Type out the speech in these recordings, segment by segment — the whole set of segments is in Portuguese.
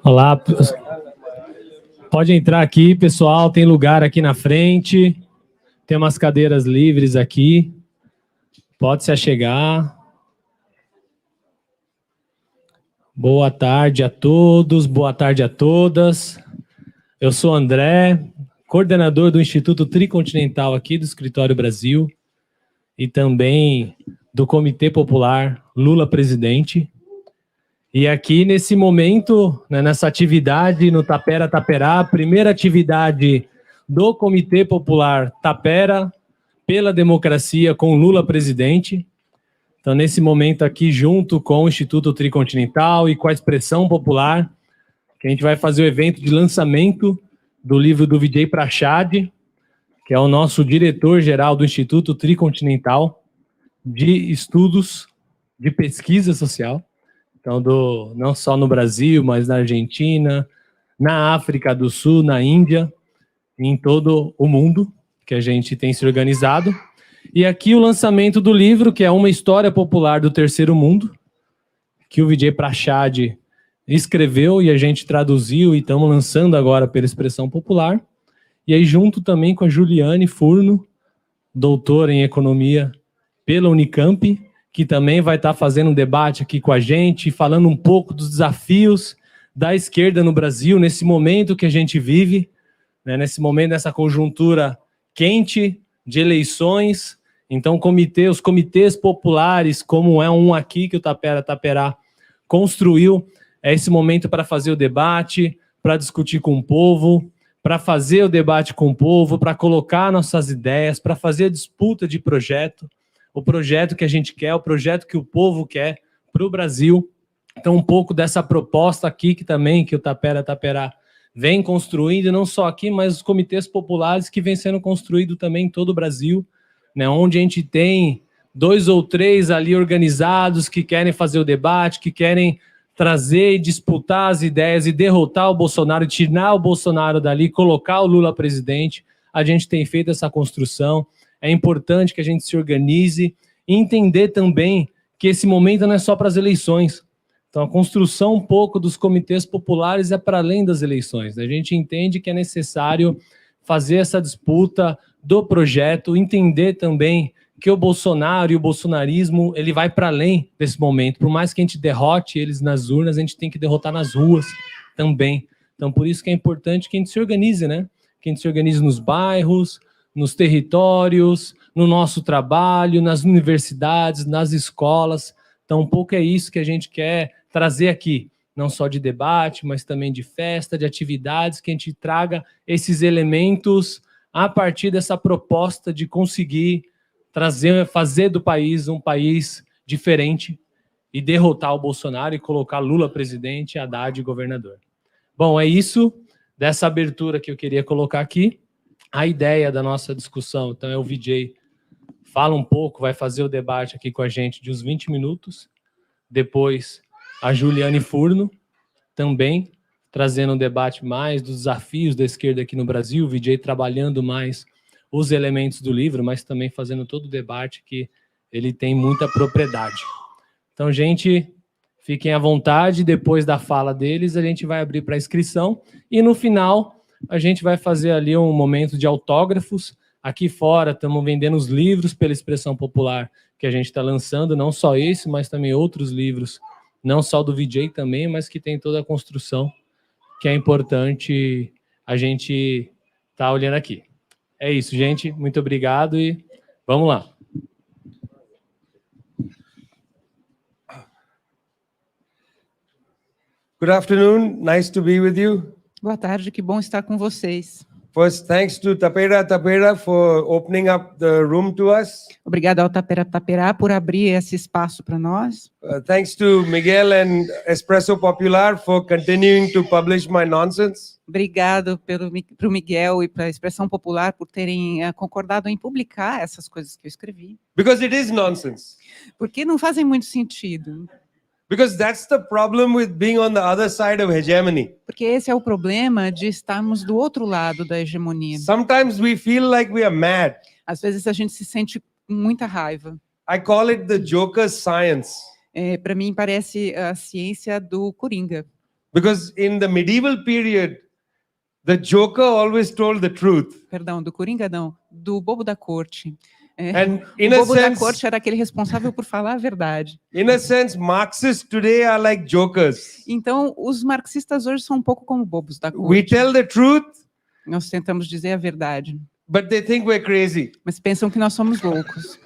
Olá, pode entrar aqui, pessoal, tem lugar aqui na frente, tem umas cadeiras livres aqui, pode se achegar. Boa tarde a todos, boa tarde a todas. Eu sou André, coordenador do Instituto Tricontinental aqui do Escritório Brasil e também do Comitê Popular Lula Presidente. E aqui nesse momento, né, nessa atividade no Tapera Taperá, primeira atividade do Comitê Popular Tapera pela Democracia com Lula Presidente. Então, nesse momento aqui, junto com o Instituto Tricontinental e com a Expressão Popular, que a gente vai fazer o evento de lançamento do livro do Vijay Prashad, que é o nosso diretor-geral do Instituto Tricontinental de Estudos de Pesquisa Social. Então, não só no Brasil, mas na Argentina, na África do Sul, na Índia, em todo o mundo, que a gente tem se organizado. E aqui o lançamento do livro, que é uma história popular do terceiro mundo, que o Vijay Prashad escreveu e a gente traduziu e estamos lançando agora pela Expressão Popular. E aí junto também com a Juliane Furno, doutora em Economia pela Unicamp, que também vai estar fazendo um debate aqui com a gente, falando um pouco dos desafios da esquerda no Brasil, nesse momento que a gente vive, né, nesse momento, nessa conjuntura quente de eleições. Então, os comitês populares, como é um aqui que o Tapera Taperá construiu, é esse momento para fazer o debate, para discutir com o povo, para fazer o debate com o povo, para colocar nossas ideias, para fazer a disputa de projeto, o projeto que a gente quer, o projeto que o povo quer para o Brasil. Então, um pouco dessa proposta aqui que o Tapera Taperá vem construindo, não só aqui, mas os comitês populares que vem sendo construído também em todo o Brasil, né, onde a gente tem 2 ou 3 ali organizados que querem fazer o debate, que querem trazer e disputar as ideias e derrotar o Bolsonaro, tirar o Bolsonaro dali, colocar o Lula presidente. A gente tem feito essa construção. É importante que a gente se organize e entender também que esse momento não é só para as eleições. Então, a construção um pouco dos comitês populares é para além das eleições. A gente entende que é necessário fazer essa disputa do projeto, entender também que o Bolsonaro e o bolsonarismo, ele vai para além desse momento. Por mais que a gente derrote eles nas urnas, a gente tem que derrotar nas ruas também. Então, por isso que é importante que a gente se organize, né? Que a gente se organize nos bairros, nos territórios, no nosso trabalho, nas universidades, nas escolas. Então, um pouco é isso que a gente quer trazer aqui, não só de debate, mas também de festa, de atividades, que a gente traga esses elementos a partir dessa proposta de conseguir fazer do país um país diferente e derrotar o Bolsonaro e colocar Lula presidente e Haddad governador. Bom, é isso dessa abertura que eu queria colocar aqui. A ideia da nossa discussão, então, é o Vijay fala um pouco, vai fazer o debate aqui com a gente de uns 20 minutos. Depois, a Juliane Furno, também trazendo um debate mais dos desafios da esquerda aqui no Brasil. O Vijay trabalhando mais os elementos do livro, mas também fazendo todo o debate que ele tem muita propriedade. Então, gente, fiquem à vontade. Depois da fala deles, a gente vai abrir para inscrição. E no final, a gente vai fazer ali um momento de autógrafos. Aqui fora, estamos vendendo os livros pela Expressão Popular que a gente está lançando, não só esse, mas também outros livros, não só do Vijay também, mas que tem toda a construção que é importante a gente estar olhando aqui. É isso, gente. Muito obrigado e vamos lá. Good afternoon. Nice to be with you. Boa tarde, que bom estar com vocês. First, thanks to Tapera Taperá for opening up the room to us. Obrigada ao Tapera Taperá por abrir esse espaço para nós. Thanks to Miguel and Expresso Popular for continuing to publish my nonsense. Obrigado para o Miguel e para a Expressão Popular por terem concordado em publicar essas coisas que eu escrevi. Because it is nonsense. Porque não fazem muito sentido. Because that's the problem with being on the other side of hegemony. Porque esse é o problema de estarmos do outro lado da hegemonia. Sometimes we feel like we are mad. Às vezes a gente se sente com muita raiva. I call it the Joker's science. Para mim, parece a ciência do Coringa. Because in the medieval period, the Joker always told the truth. Perdão, do Coringa não, do bobo da corte. And O in a bobo da sense, corte era aquele responsável por falar a verdade. Marxists today are like jokers. Então, os marxistas hoje são um pouco como bobos da We corte. tell the truth, Nós tentamos dizer a verdade, but they think we're crazy. mas pensam que nós somos loucos.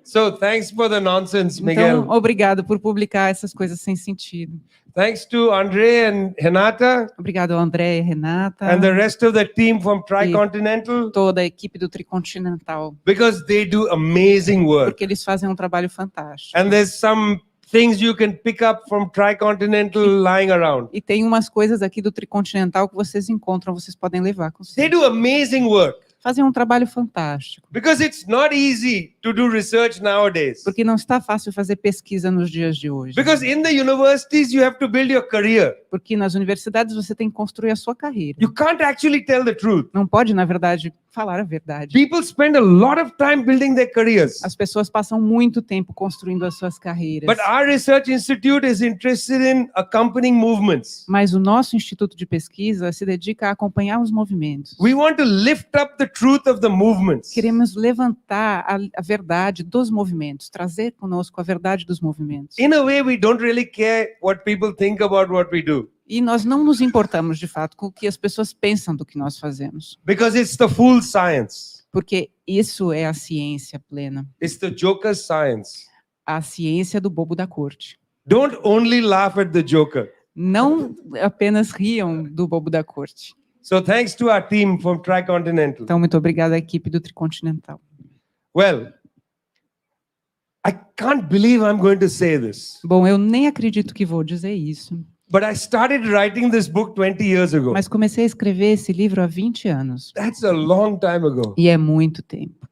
So thanks for the nonsense, Miguel. Então, obrigado por publicar essas coisas sem sentido. Thanks to Andre and Renata Obrigado ao André e Renata, and the rest of the team from Tricontinental, toda a equipe do Tricontinental, because they do amazing work. porque eles fazem um trabalho fantástico. And there's some things you can pick up from Tricontinental lying around. E tem umas coisas aqui do Tricontinental que vocês encontram, vocês podem levar com They vocês. do amazing work Fazem um trabalho fantástico, because it's not easy to do research nowadays. porque não está fácil fazer pesquisa nos dias de hoje. Because in the universities, you have to build your career. Porque nas universidades você tem que construir a sua carreira. You can't actually tell the truth. Não pode, na verdade, falar a verdade. People spend a lot of time building their careers. As pessoas passam muito tempo construindo as suas carreiras. But our research institute is interested in accompanying movements. Mas o nosso instituto de pesquisa se dedica a acompanhar os movimentos. We want to lift up the truth of the movements. Queremos levantar a verdade dos movimentos, trazer conosco a verdade dos movimentos. In a way, we don't really care what people think about what we do E nós não nos importamos, de fato, com o que as pessoas pensam do que nós fazemos. because it's the full science. Porque isso é a ciência plena. It's the joker's science. A ciência do bobo da corte. Don't only laugh at the joker. Não apenas riam do bobo da corte. So thanks to our team from Tricontinental. Então, muito obrigada à equipe do Tricontinental. Well, I can't believe I'm going to say this, Bom, eu nem acredito que vou dizer isso, but I started writing this book 20 years ago. mas comecei a escrever esse livro há 20 anos. That's a long time ago. E é muito tempo.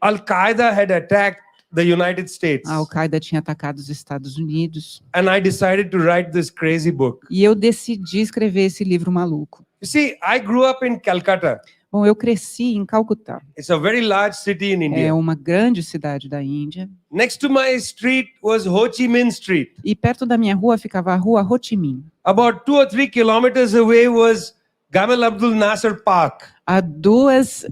Al-Qaeda had attacked the United States, A Al-Qaeda tinha atacado os Estados Unidos. and I decided to write this crazy book. E eu decidi escrever esse livro maluco. You see, I grew up in Calcutta. Bom, eu cresci em Calcutá. It's a very large city in É India. uma grande cidade da Índia. Next to my street was Ho Chi Minh Street. E perto da minha rua ficava a rua Ho Chi Minh. About 2 or 3 kilometers away was Gamal Abdul Nasser Park. A duas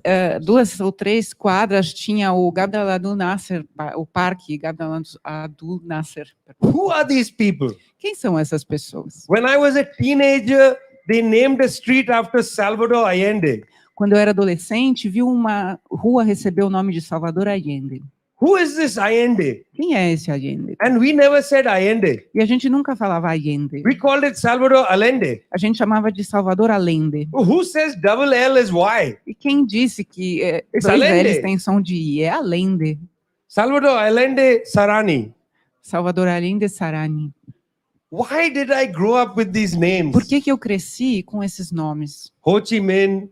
ou três quadras tinha o Gamal Abdul Nasser, o parque Gamal Abdul Nasser. Who are these people? Quem são essas pessoas? When I was a teenager, they named a street after Salvador Allende. Quando eu era adolescente, vi uma rua receber o nome de Salvador Allende. Who is this Allende? Quem é esse Allende? And we never said Allende. E a gente nunca falava Allende. We called it Salvador Allende. A gente chamava de Salvador Allende. Who says double L is Y? E quem disse que It's dois Allende. L's têm som de I? É Allende. Salvador Allende Sarani. Salvador Allende Sarani. Why did I grow up with these names? Por que eu cresci com esses nomes? Ho Chi Minh,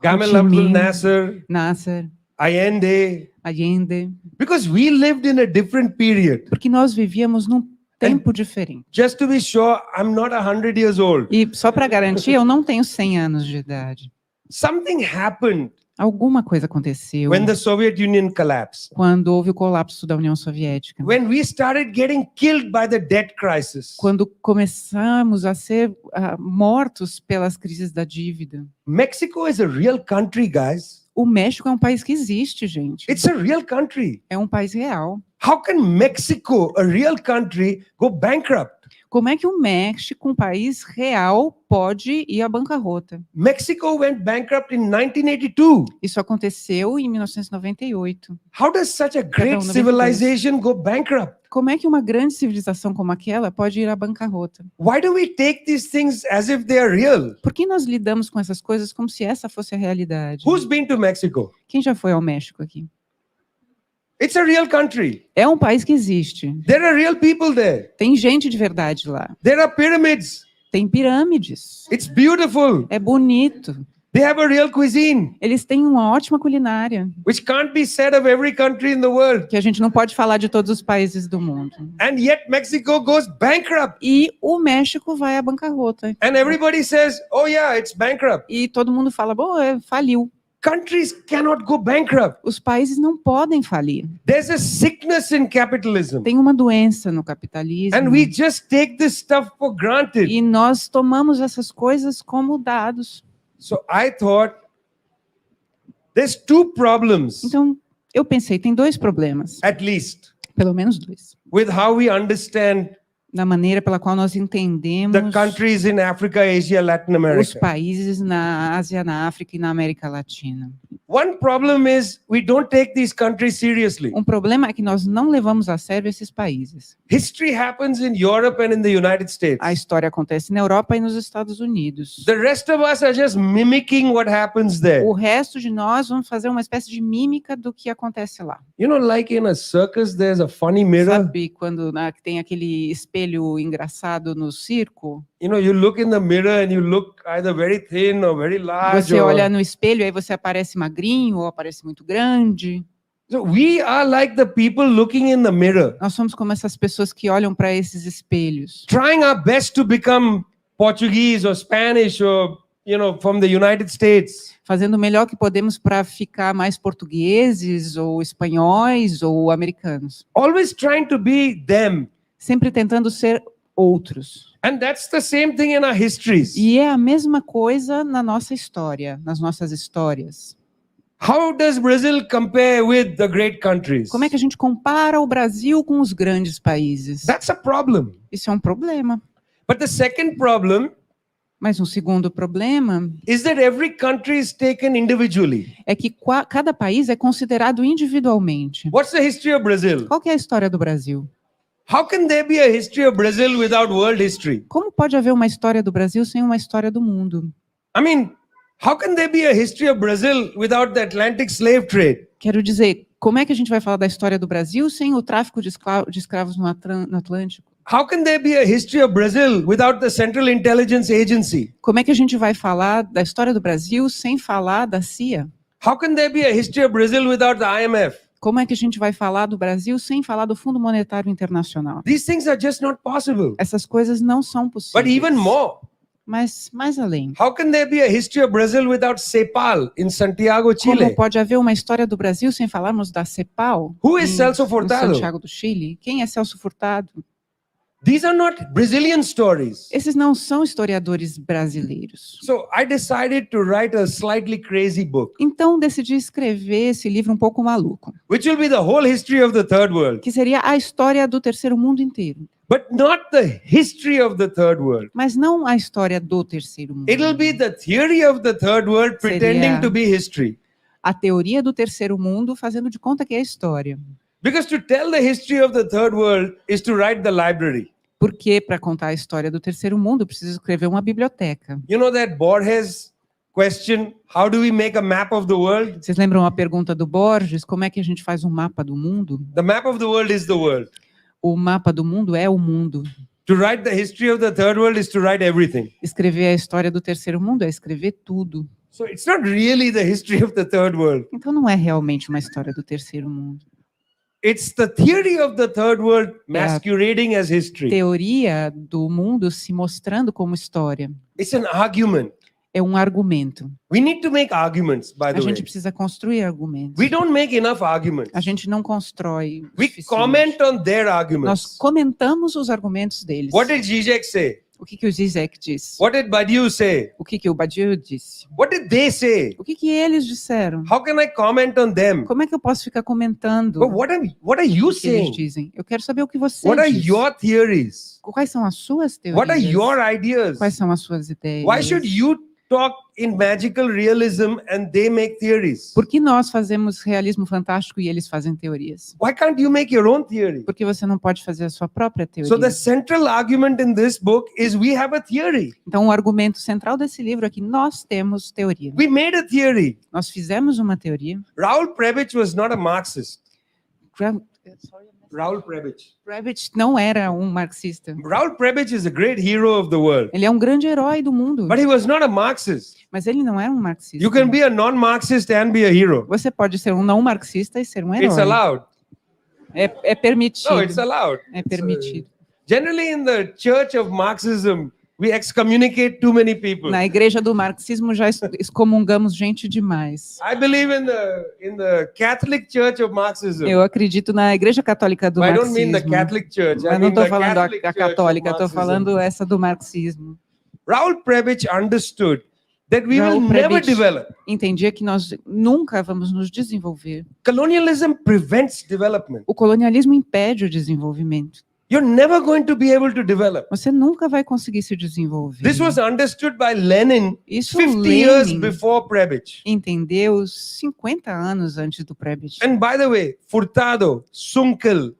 Gamal Chi Abdul Minh. Nasser, Nasser, Allende. Allende. Because we lived in a different period. Porque nós vivíamos num tempo diferente. Just to be sure, I'm not 100 years old. E só para garantir, eu não tenho 100 anos de idade. Something happened Alguma coisa aconteceu when the Soviet Union collapsed. quando houve o colapso da União Soviética. When we started getting killed by the debt crisis. Quando começamos a ser mortos pelas crises da dívida. Mexico is a real country, guys. O México é um país que existe, gente. It's a real country. É um país real. How can Mexico, a real country, go bankrupt? Como é que o México, um país real, pode ir à bancarrota? Mexico went bankrupt in 1982. Isso aconteceu em 1998. How does such a great 92. civilization go bankrupt? Como é que uma grande civilização como aquela pode ir à bancarrota? Why do we take these things as if they are real? Por que nós lidamos com essas coisas como se essa fosse a realidade? Who's been to Mexico? Quem já foi ao México aqui? It's a real country. É um país que existe. There are real people there. Tem gente de verdade lá. There are pyramids. Tem pirâmides. It's beautiful. É bonito. They have a real cuisine, Eles têm uma ótima culinária, which can't be said of every country in the world. que a gente não pode falar de todos os países do mundo. And yet Mexico goes bankrupt. E o México vai à bancarrota. And everybody says, oh yeah, it's bankrupt. E todo mundo fala, bom, faliu. Countries cannot go bankrupt. Os países não podem falir. There's a sickness in capitalism. Tem uma doença no capitalismo. And we just take this stuff for granted. E nós tomamos essas coisas como dados. So I thought there's two problems, Então, eu pensei, tem dois problemas, at least, pelo menos dois, with how we understand da maneira pela qual nós entendemos the countries in Africa, Asia, Latin os America. países na Ásia, na África e na América Latina. One problem is we don't take these countries seriously. Um problema é que nós não levamos a sério esses países. History happens in Europe and in the United States. A história acontece na Europa e nos Estados Unidos. The rest of us are just mimicking what happens there. O resto de nós vamos fazer uma espécie de mímica do que acontece lá. You know, like in a circus, there's a funny mirror. Sabe quando tem aquele espelho engraçado no circo? You know, you look in the mirror and you look either very thin or very large. Você olha no espelho e aí você aparece magrinho ou aparece muito grande. So we are like the people looking in the mirror, Nós somos como essas pessoas que olham para esses espelhos, trying our best to become Portuguese or Spanish or, you know, from the United States. fazendo o melhor que podemos para ficar mais portugueses ou espanhóis ou americanos, Always trying to be them. sempre tentando ser outros. And that's the same thing in our histories. E é a mesma coisa na nossa história, nas nossas histórias. How does Brazil compare with the great countries? Como é que a gente compara o Brasil com os grandes países? That's a problem. Isso é um problema. But the second problem Mas um segundo problema is that every country is taken individually. é que cada país é considerado individualmente. What's the history of Brazil? Qual que é a história do Brasil? How can there be a history of Brazil without world history? Como pode haver uma história do Brasil sem uma história do mundo? I mean, how can there be a history of Brazil without the Atlantic slave trade? Quero dizer, como é que a gente vai falar da história do Brasil sem o tráfico de escravos no Atlântico? How can there be a history of Brazil without the Central Intelligence Agency? Como é que a gente vai falar da história do Brasil sem falar da CIA? How can there be a history of Brazil without the IMF? Como é que a gente vai falar do Brasil sem falar do Fundo Monetário Internacional? These things are just not possible. Essas coisas não são But possíveis. even more, Mas mais além. how can there be a history of Brazil without CEPAL in Santiago, Como Chile? pode haver uma história do Brasil sem falarmos da CEPAL? Who is Celso em Furtado? Santiago do Chile? Quem é Celso Furtado? These are not Brazilian stories. Esses não são historiadores brasileiros. So I decided to write a slightly crazy book, Então decidi escrever esse livro um pouco maluco, which will be the whole history of the third world, que seria a história do terceiro mundo inteiro, but not the history of the third world. mas não a história do terceiro mundo. It'll be the theory of the third world pretending Seria- to be history. A teoria do terceiro mundo fazendo de conta que é história. Because to tell the history of the third world is to write the library. Porque para contar a história do terceiro mundo, eu preciso escrever uma biblioteca. You know that Borges question, how do we make a map of the world? Vocês lembram a pergunta do Borges? Como é que a gente faz um mapa do mundo? The map of the world is the world. O mapa do mundo é o mundo. To write the history of the third world is to write everything. Escrever a história do terceiro mundo é escrever tudo. So it's not really the history of the third world. Então não é realmente uma história do terceiro mundo. It's the theory of the third world masquerading as history. Teoria do mundo se mostrando como história. It's an argument. É um argumento. We need to make arguments, by A the way. gente precisa construir argumentos. We don't make enough arguments. A gente não constrói. o We suficiente. comment on their Nós arguments. comentamos os argumentos deles. What did Zizek say? O que o Zizek disse? What did Badiou say? O que o Badiou disse? What did they say? O que eles disseram? How can I comment on them? Como é que eu posso ficar comentando But what are you o que eles saying? dizem? Eu quero saber o que você What are diz. your theories? Quais são as suas What are teorias? your ideas? Quais são as suas ideias? Why should you talk in magical realism and they make theories? Por que nós fazemos realismo fantástico e eles fazem teorias? Why can't you make your own theory? Por que você não pode fazer a sua própria teoria? So the central argument in this book is we have a theory. Então, o argumento central desse livro é que nós temos teoria. We made a theory. Nós fizemos uma teoria. Raoul Prebisch was not a Marxist. Raoul Prebisch. Prebisch não era um marxista. Raoul Prebisch is a great hero of the world. Ele é um grande herói do mundo, But he was not a Marxist. mas ele não era um marxista. You can be a non-Marxist and be a hero. Você pode ser um não marxista e ser um It's herói. allowed. É permitido. No, it's allowed. É permitido. Generally in the church of Marxism, We excommunicate too many people. Na igreja do marxismo já excomungamos gente demais. I believe in the Catholic Church of Marxism. Eu acredito na igreja católica do But I don't mean the marxismo. Catholic Church. I Mas não mean estou the falando Catholic a Church of católica, estou Marxism. falando essa do marxismo. Raoul Prebisch understood that we will Raoul never Prebisch develop. entendia que nós nunca vamos nos desenvolver. Colonialism prevents development. O colonialismo impede o desenvolvimento. You're never going to be able to develop. Você nunca vai conseguir se desenvolver. This was understood by Lenin Isso 50 years Lenin before Prebisch. entendeu 50 anos antes do Prebisch. And by the way, Furtado, Sunkel,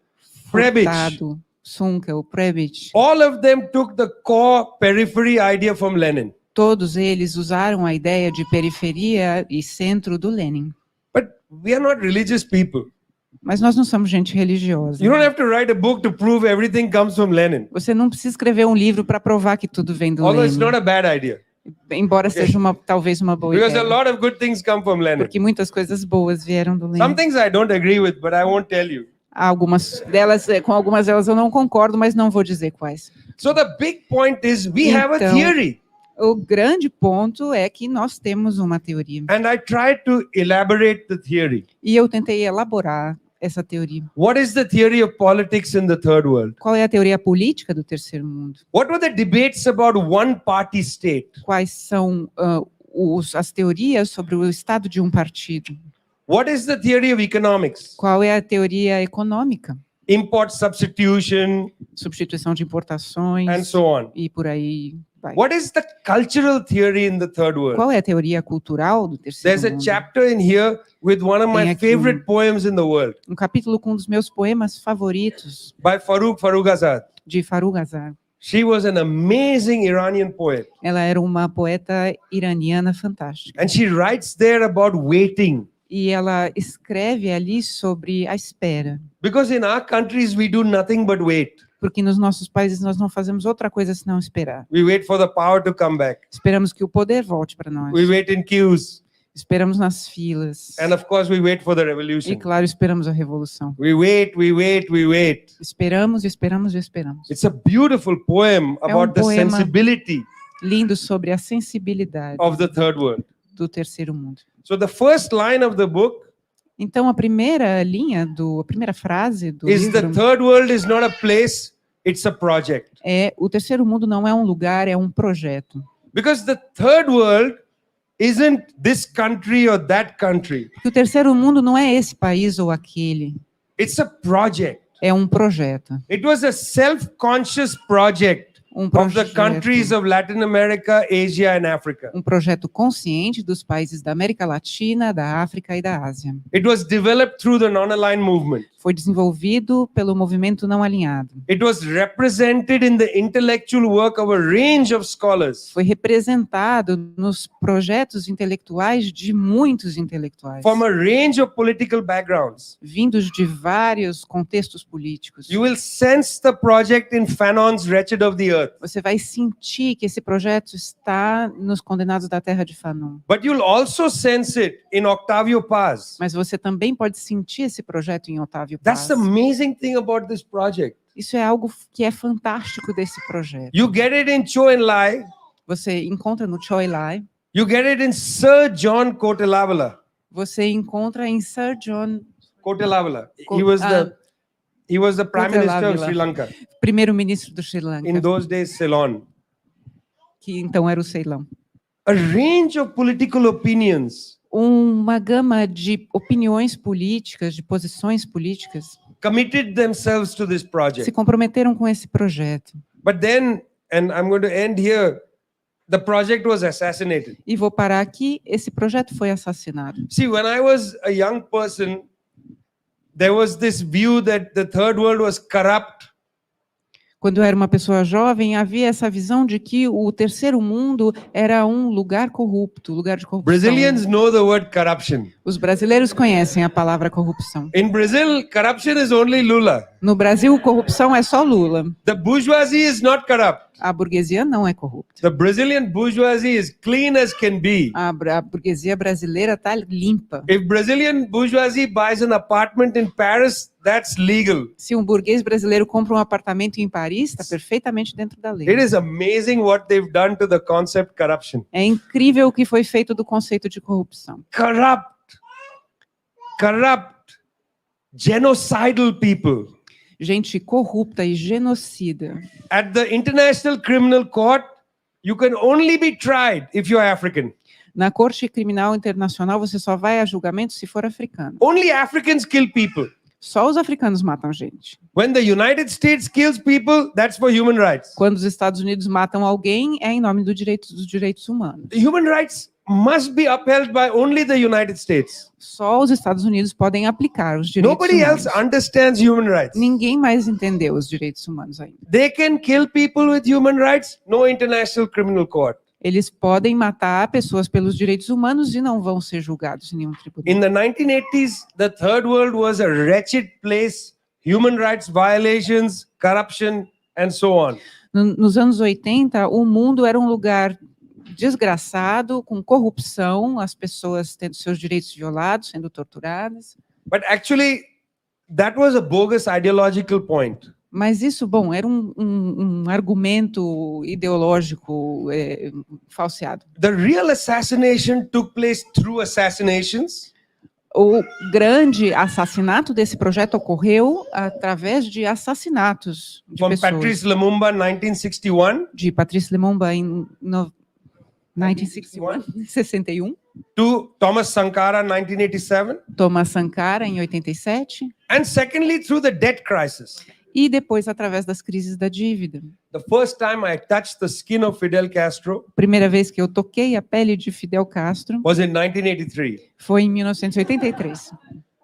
Prebisch, Furtado, Sunkel, Prebisch, all of them took the core periphery idea from Lenin. todos eles usaram a ideia de periferia e centro do Lenin. But we are not religious people. Mas nós não somos gente religiosa. You don't have to write a book to prove everything comes from Lenin. Você não precisa escrever um livro para provar que tudo vem do Although it's Lenin. not a bad idea. Embora seja talvez uma boa Because a ideia. lot of good things come from Lenin. Porque muitas coisas boas vieram do Some Lenin. things I don't agree with, but I won't tell you. Com algumas delas eu não concordo, mas não vou dizer quais. So the big point is we have a Então, theory. O grande ponto é que nós temos uma teoria. And I tried to elaborate the theory. E eu tentei elaborar essa teoria. What is the theory of politics in the third world? Qual é a teoria política do terceiro mundo? What were the debates about one party state? Quais são as teorias sobre o estado de um partido? What is the theory of economics? Qual é a teoria econômica? Import substitution Substituição de importações and so on. e por aí vai. What is the cultural theory in the third world? Qual é a teoria cultural do terceiro There's a mundo? chapter in here with one of Tem my aqui favorite poems in the world Um capítulo com um dos meus poemas favoritos, by Farrukhazad. de Farrukhazad. She was an amazing Iranian poet. Ela era uma poeta iraniana fantástica. And she writes there about waiting. E ela escreve ali sobre a espera. Because in our countries, we do nothing but wait. Porque nos nossos países nós não fazemos outra coisa senão esperar. We wait for the power to come back. Esperamos que o poder volte para nós. We wait in queues. Esperamos nas filas. And of course, we wait for the E revolution. claro, esperamos a revolução. We wait, we wait, we wait. Esperamos, esperamos e esperamos. It's a beautiful poem about the poema sensibility Lindo sobre a sensibilidade of the third world. do terceiro mundo. So the first line of the book Então, a primeira frase do is the livro third world is not a place, it's a project. é: o terceiro mundo não é um lugar, é um projeto. Because the third world isn't this country or that country. Porque o terceiro mundo não é esse país ou aquele, It's a project. é um projeto. It was a self-conscious project Um of the countries projeto, of Latin America, Asia and Africa. um projeto consciente dos países da América Latina, da África e da Ásia. It was developed through the non-aligned movement. Foi desenvolvido pelo movimento não alinhado. It was represented in the intellectual work of a range of scholars Foi representado nos projetos intelectuais de muitos intelectuais, from a range of political backgrounds. vindos de vários contextos políticos. You will sense the project in Fanon's Wretched of the Earth. Você vai sentir que esse projeto está nos Condenados da Terra de Fanon. But you'll also sense it in Octavio Paz. Mas você também pode sentir esse projeto em Otávio That's Paz. the amazing thing about this project. Isso é algo que é fantástico desse projeto. You get it in Chou En-lai. Você encontra no Chou En-lai, You get it in Sir John Kotelavala. você encontra em Sir John, Kotelavala. Ko- He was the Prime Minister of Kotelawala. Sri Lanka. primeiro-ministro do Sri Lanka, In those days, Ceylon. que então era o Ceilão. A range of political opinions Uma gama de opiniões políticas, de posições políticas, committed themselves to this se project. comprometeram com esse projeto. But then, and I'm going to end here, the project was assassinated. E vou parar aqui, esse projeto foi assassinado. See, when I was a young person, there was this view that the third world was corrupt. Quando eu era uma pessoa jovem, havia essa visão de que o terceiro mundo era um lugar corrupto, lugar de corrupção. Brazilians know the word corruption. Os brasileiros conhecem a palavra corrupção. In Brazil, corruption is only Lula. No Brasil, corrupção é só Lula. The bourgeoisie is not corrupt. A burguesia não é corrupta. The Brazilian bourgeoisie is clean as can be. A burguesia brasileira está limpa. If Brazilian bourgeoisie buys an apartment in Paris, that's legal. Se um burguês brasileiro compra um apartamento em Paris, está perfeitamente dentro da lei. It is amazing what they've done to the concept corruption. É incrível o que foi feito do conceito de corrupção. Corrupt, genocidal people. Gente corrupta e genocida. At the International Criminal Court, you can only be tried if you're African. Na Corte Criminal Internacional, você só vai a julgamento se for africano. Only Africans kill people. Só os africanos matam gente. When the United States kills people, that's for human rights. Quando os Estados Unidos matam alguém, é em nome dos direitos humanos. The human rights must be upheld by only the United States. Só os Estados Unidos podem aplicar os direitos Nobody humanos. else understands human rights. Ninguém mais entendeu os direitos humanos ainda. They can kill people with human rights, no International Criminal Court. Eles podem matar pessoas pelos direitos humanos e não vão ser julgados em nenhum tribunal. In the 1980s, the third world was a wretched place, human rights violations, corruption, and so on. Nos anos 80, o mundo era um lugar desgraçado, com corrupção, as pessoas tendo seus direitos violados, sendo torturadas. But actually, that was a bogus ideological point. Mas isso, bom, era um argumento ideológico falseado. The real assassination took place through assassinations. O grande assassinato desse projeto ocorreu através de assassinatos de From pessoas. Patrice Lumumba, 1961, De Patrice Lumumba em 1961, to Thomas Sankara, 1987, Thomas Sankara em 87, and secondly, through the debt crisis. e depois através das crises da dívida. The first time I touched the skin of Fidel Castro Primeira vez que eu toquei a pele de Fidel Castro was in 1983, foi em 1983,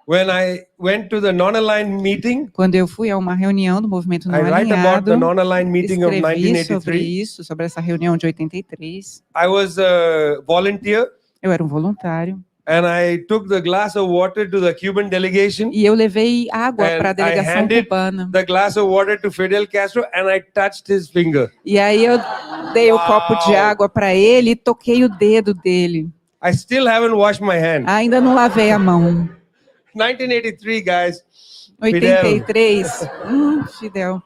when I went to the non-aligned meeting. quando eu fui a uma reunião do movimento não I write about the alinhado. non-aligned meeting of Escrevi sobre 1983. isso, sobre essa reunião de 83. I was a volunteer, Eu era um voluntário and I took the glass of water to the Cuban delegation, e eu levei água And para a I delegação handed cubana. the glass of water to Fidel Castro, and I touched his finger. E aí eu dei o copo de água para ele e toquei o dedo dele. I still haven't washed my hand. Ainda não lavei a mão. 1983, guys. 83. Fidel.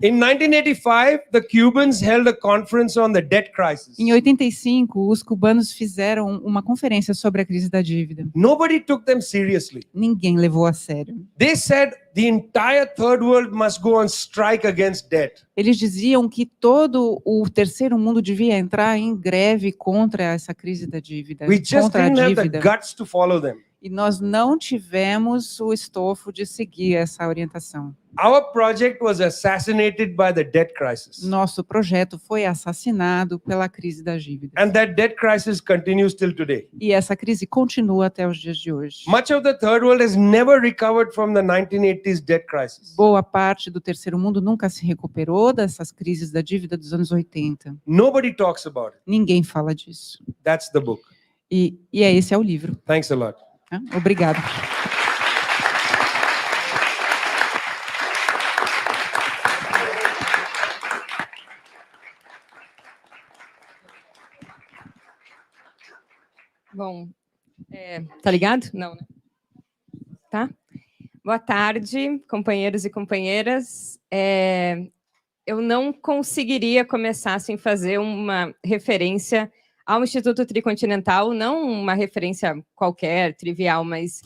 In 1985, the Cubans held a conference on the debt crisis. Em 85, os cubanos fizeram uma conferência sobre a crise da dívida. Nobody took them seriously. Ninguém levou a sério. They said the entire third world must go on strike against debt. Eles diziam que todo o terceiro mundo devia entrar em greve contra essa crise da dívida, We just contra a didn't have the dívida. guts to follow them. E nós não tivemos o estofo de seguir essa orientação. Our project was assassinated by the debt crisis. Nosso projeto foi assassinado pela crise da dívida. And that debt crisis continues till today. E essa crise continua até os dias de hoje. Much of the third world has never recovered from the 1980s debt crisis. Boa parte do terceiro mundo nunca se recuperou dessas crises da dívida dos anos 80. Nobody talks about it. Ninguém fala disso. That's the book. E esse é o livro. Thanks a lot. Tá? Obrigada. Bom, tá ligado? Não, né? Tá? Boa tarde, companheiros e companheiras. Eu não conseguiria começar sem fazer uma referência ao Instituto Tricontinental, não uma referência qualquer, trivial, mas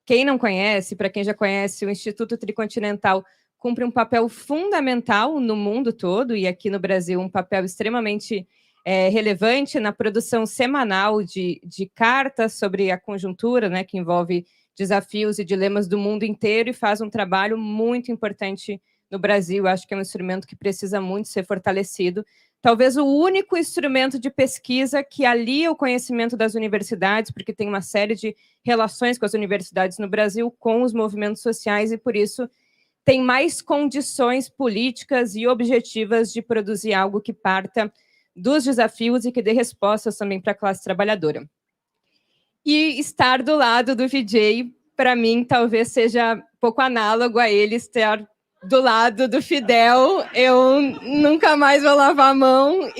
quem não conhece, para quem já conhece, o Instituto Tricontinental cumpre um papel fundamental no mundo todo e aqui no Brasil um papel extremamente relevante na produção semanal de cartas sobre a conjuntura, né, que envolve desafios e dilemas do mundo inteiro e faz um trabalho muito importante no Brasil. Acho que é um instrumento que precisa muito ser fortalecido. Talvez o único instrumento de pesquisa que alia o conhecimento das universidades, porque tem uma série de relações com as universidades no Brasil, com os movimentos sociais, e por isso tem mais condições políticas e objetivas de produzir algo que parta dos desafios e que dê respostas também para a classe trabalhadora. E estar do lado do VJ, para mim, talvez seja pouco análogo a ele estar do lado do Fidel, eu nunca mais vou lavar a mão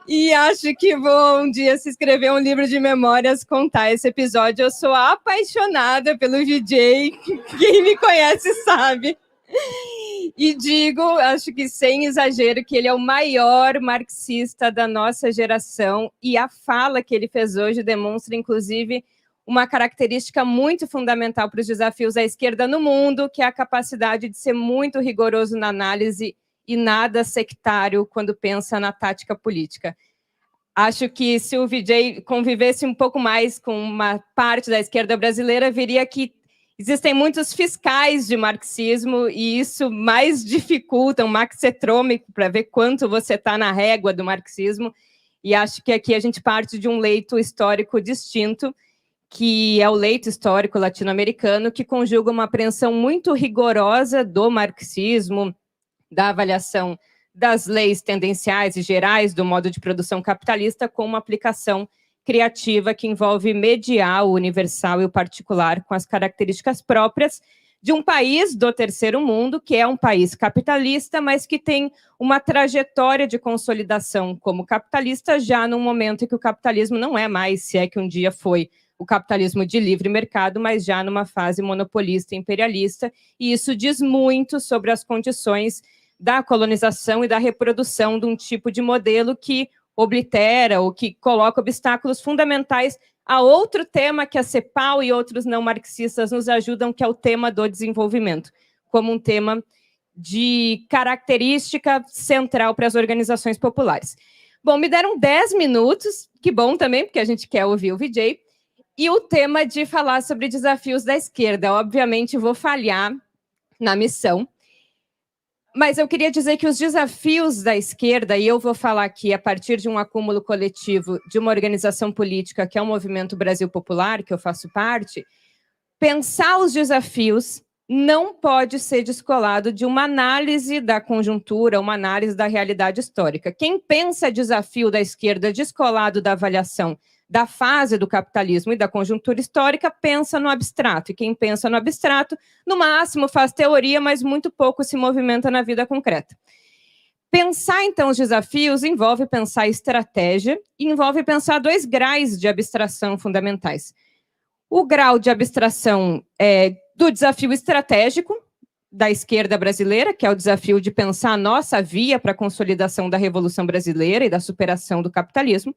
e acho que vou um dia se escrever um livro de memórias, contar esse episódio. Eu sou apaixonada pelo VJ, quem me conhece sabe. E digo, acho que sem exagero, que ele é o maior marxista da nossa geração, e a fala que ele fez hoje demonstra, inclusive, uma característica muito fundamental para os desafios da esquerda no mundo, que é a capacidade de ser muito rigoroso na análise e nada sectário quando pensa na tática política. Acho que se o VJ convivesse um pouco mais com uma parte da esquerda brasileira, veria que existem muitos fiscais de marxismo e isso mais dificulta um maxitrômico para ver quanto você está na régua do marxismo. E acho que aqui a gente parte de um leito histórico distinto, que é o leito histórico latino-americano, que conjuga uma apreensão muito rigorosa do marxismo, da avaliação das leis tendenciais e gerais do modo de produção capitalista, com uma aplicação criativa que envolve mediar o universal e o particular com as características próprias de um país do terceiro mundo, que é um país capitalista, mas que tem uma trajetória de consolidação como capitalista já num momento em que o capitalismo não é mais, se é que um dia foi, o capitalismo de livre mercado, mas já numa fase monopolista e imperialista, e isso diz muito sobre as condições da colonização e da reprodução de um tipo de modelo que oblitera ou que coloca obstáculos fundamentais a outro tema que a CEPAL e outros não marxistas nos ajudam, que é o tema do desenvolvimento, como um tema de característica central para as organizações populares. Bom, me deram 10 minutos, que bom também, porque a gente quer ouvir o VJ, e o tema de falar sobre desafios da esquerda. Obviamente, vou falhar na missão, mas eu queria dizer que os desafios da esquerda, e eu vou falar aqui a partir de um acúmulo coletivo de uma organização política, que é o Movimento Brasil Popular, que eu faço parte, pensar os desafios não pode ser descolado de uma análise da conjuntura, uma análise da realidade histórica. Quem pensa desafio da esquerda descolado da avaliação da fase do capitalismo e da conjuntura histórica, pensa no abstrato. E quem pensa no abstrato, no máximo faz teoria, mas muito pouco se movimenta na vida concreta. Pensar, então, os desafios envolve pensar estratégia e envolve pensar 2 graus de abstração fundamentais. O grau de abstração do desafio estratégico da esquerda brasileira, que é o desafio de pensar a nossa via para a consolidação da Revolução Brasileira e da superação do capitalismo,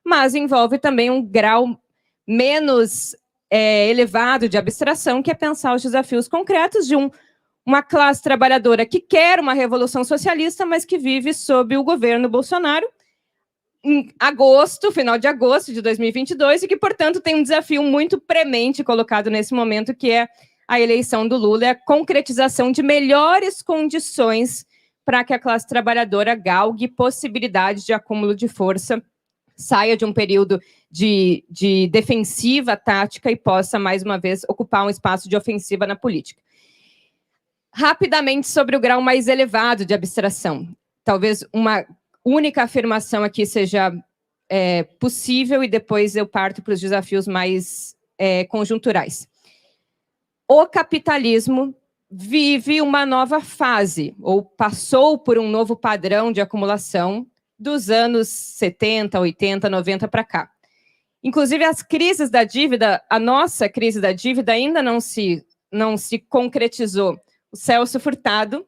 mas envolve também um grau menos elevado de abstração, que é pensar os desafios concretos de uma classe trabalhadora que quer uma revolução socialista, mas que vive sob o governo Bolsonaro, em agosto, final de agosto de 2022, e que, portanto, tem um desafio muito premente colocado nesse momento, que é a eleição do Lula, e a concretização de melhores condições para que a classe trabalhadora galgue possibilidades de acúmulo de força, saia de um período de defensiva tática e possa, mais uma vez, ocupar um espaço de ofensiva na política. Rapidamente sobre o grau mais elevado de abstração. Talvez uma única afirmação aqui seja possível e depois eu parto para os desafios mais conjunturais. O capitalismo vive uma nova fase, ou passou por um novo padrão de acumulação dos anos 70, 80, 90 para cá. Inclusive, as crises da dívida, a nossa crise da dívida ainda não se concretizou. O Celso Furtado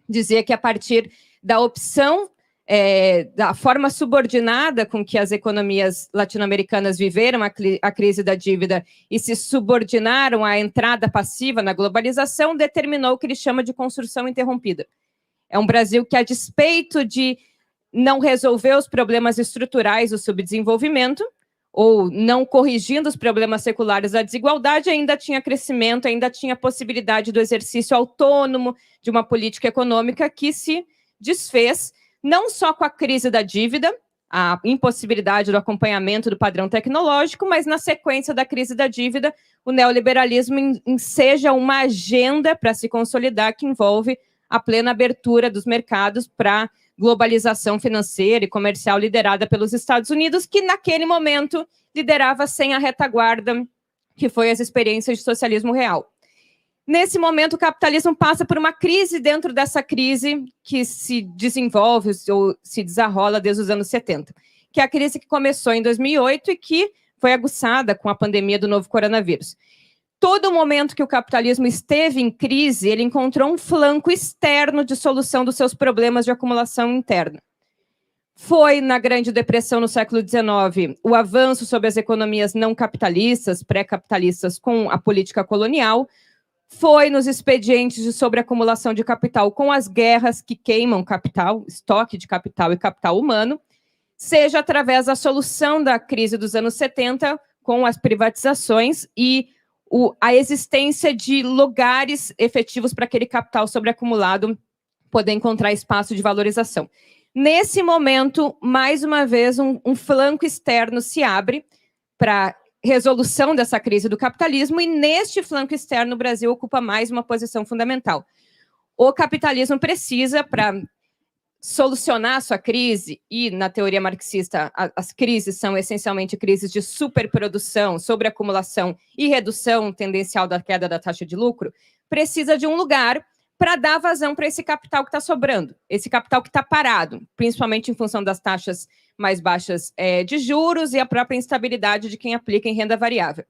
dizia que a partir da opção, da forma subordinada com que as economias latino-americanas viveram a crise da dívida e se subordinaram à entrada passiva na globalização, determinou o que ele chama de construção interrompida. É um Brasil que, a despeito de não resolver os problemas estruturais do subdesenvolvimento, ou não corrigindo os problemas seculares da desigualdade, ainda tinha crescimento, ainda tinha possibilidade do exercício autônomo de uma política econômica que se desfez, não só com a crise da dívida, a impossibilidade do acompanhamento do padrão tecnológico, mas na sequência da crise da dívida, o neoliberalismo enseja uma agenda para se consolidar que envolve a plena abertura dos mercados para globalização financeira e comercial liderada pelos Estados Unidos, que naquele momento liderava sem a retaguarda, que foi as experiências de socialismo real. Nesse momento, o capitalismo passa por uma crise dentro dessa crise que se desenvolve ou se desarrola desde os anos 70, que é a crise que começou em 2008 e que foi aguçada com a pandemia do novo coronavírus. Todo momento que o capitalismo esteve em crise, ele encontrou um flanco externo de solução dos seus problemas de acumulação interna. Foi na Grande Depressão no século XIX o avanço sobre as economias não capitalistas, pré-capitalistas, com a política colonial. Foi nos expedientes de sobreacumulação de capital com as guerras que queimam capital, estoque de capital e capital humano, seja através da solução da crise dos anos 70 com as privatizações e a existência de lugares efetivos para aquele capital sobreacumulado poder encontrar espaço de valorização. Nesse momento, mais uma vez, um flanco externo se abre para resolução dessa crise do capitalismo, e neste flanco externo o Brasil ocupa mais uma posição fundamental. O capitalismo precisa, para solucionar a sua crise, e na teoria marxista as crises são essencialmente crises de superprodução, sobreacumulação e redução tendencial da queda da taxa de lucro, precisa de um lugar para dar vazão para esse capital que está sobrando, esse capital que está parado, principalmente em função das taxas mais baixas de juros e a própria instabilidade de quem aplica em renda variável.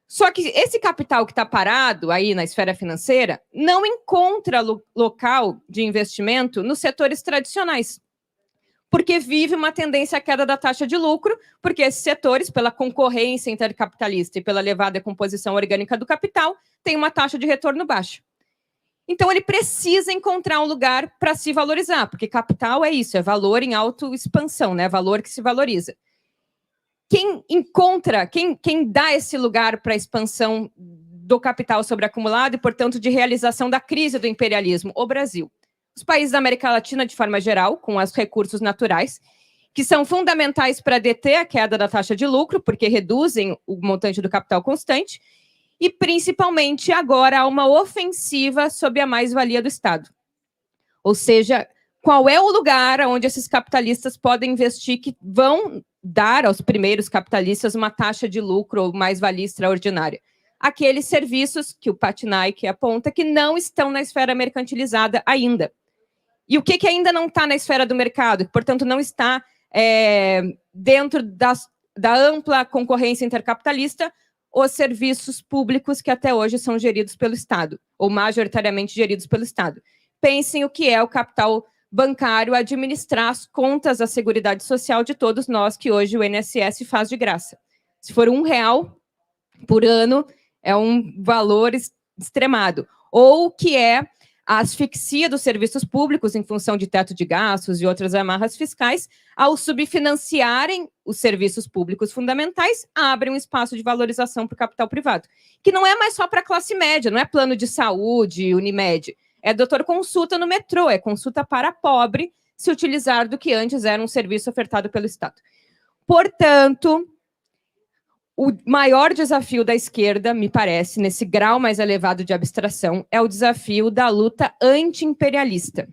Só que esse capital que está parado aí na esfera financeira não encontra local de investimento nos setores tradicionais, porque vive uma tendência à queda da taxa de lucro, porque esses setores, pela concorrência intercapitalista e pela elevada composição orgânica do capital, têm uma taxa de retorno baixa. Então, ele precisa encontrar um lugar para se valorizar, porque capital é isso, é valor em autoexpansão, né? Valor que se valoriza. Quem encontra, quem dá esse lugar para a expansão do capital sobreacumulado e, portanto, de realização da crise do imperialismo? O Brasil. Os países da América Latina, de forma geral, com os recursos naturais, que são fundamentais para deter a queda da taxa de lucro, porque reduzem o montante do capital constante, e, principalmente, agora há uma ofensiva sobre a mais-valia do Estado. Ou seja, qual é o lugar onde esses capitalistas podem investir que vão dar aos primeiros capitalistas uma taxa de lucro ou mais-valia extraordinária? Aqueles serviços que o Patnaik aponta que não estão na esfera mercantilizada ainda. E o que ainda não está na esfera do mercado, que, portanto, não está dentro da ampla concorrência intercapitalista? Os serviços públicos que até hoje são geridos pelo Estado, ou majoritariamente geridos pelo Estado. Pensem o que é o capital bancário administrar as contas da Seguridade Social de todos nós, que hoje o INSS faz de graça. Se for R$1 por ano, é um valor extremado. Ou o que é a asfixia dos serviços públicos em função de teto de gastos e outras amarras fiscais, ao subfinanciarem os serviços públicos fundamentais, abrem um espaço de valorização para o capital privado, que não é mais só para a classe média, não é plano de saúde, Unimed, é doutor consulta no metrô, é consulta para pobre, se utilizar do que antes era um serviço ofertado pelo Estado. Portanto, o maior desafio da esquerda, me parece, nesse grau mais elevado de abstração, é o desafio da luta anti-imperialista.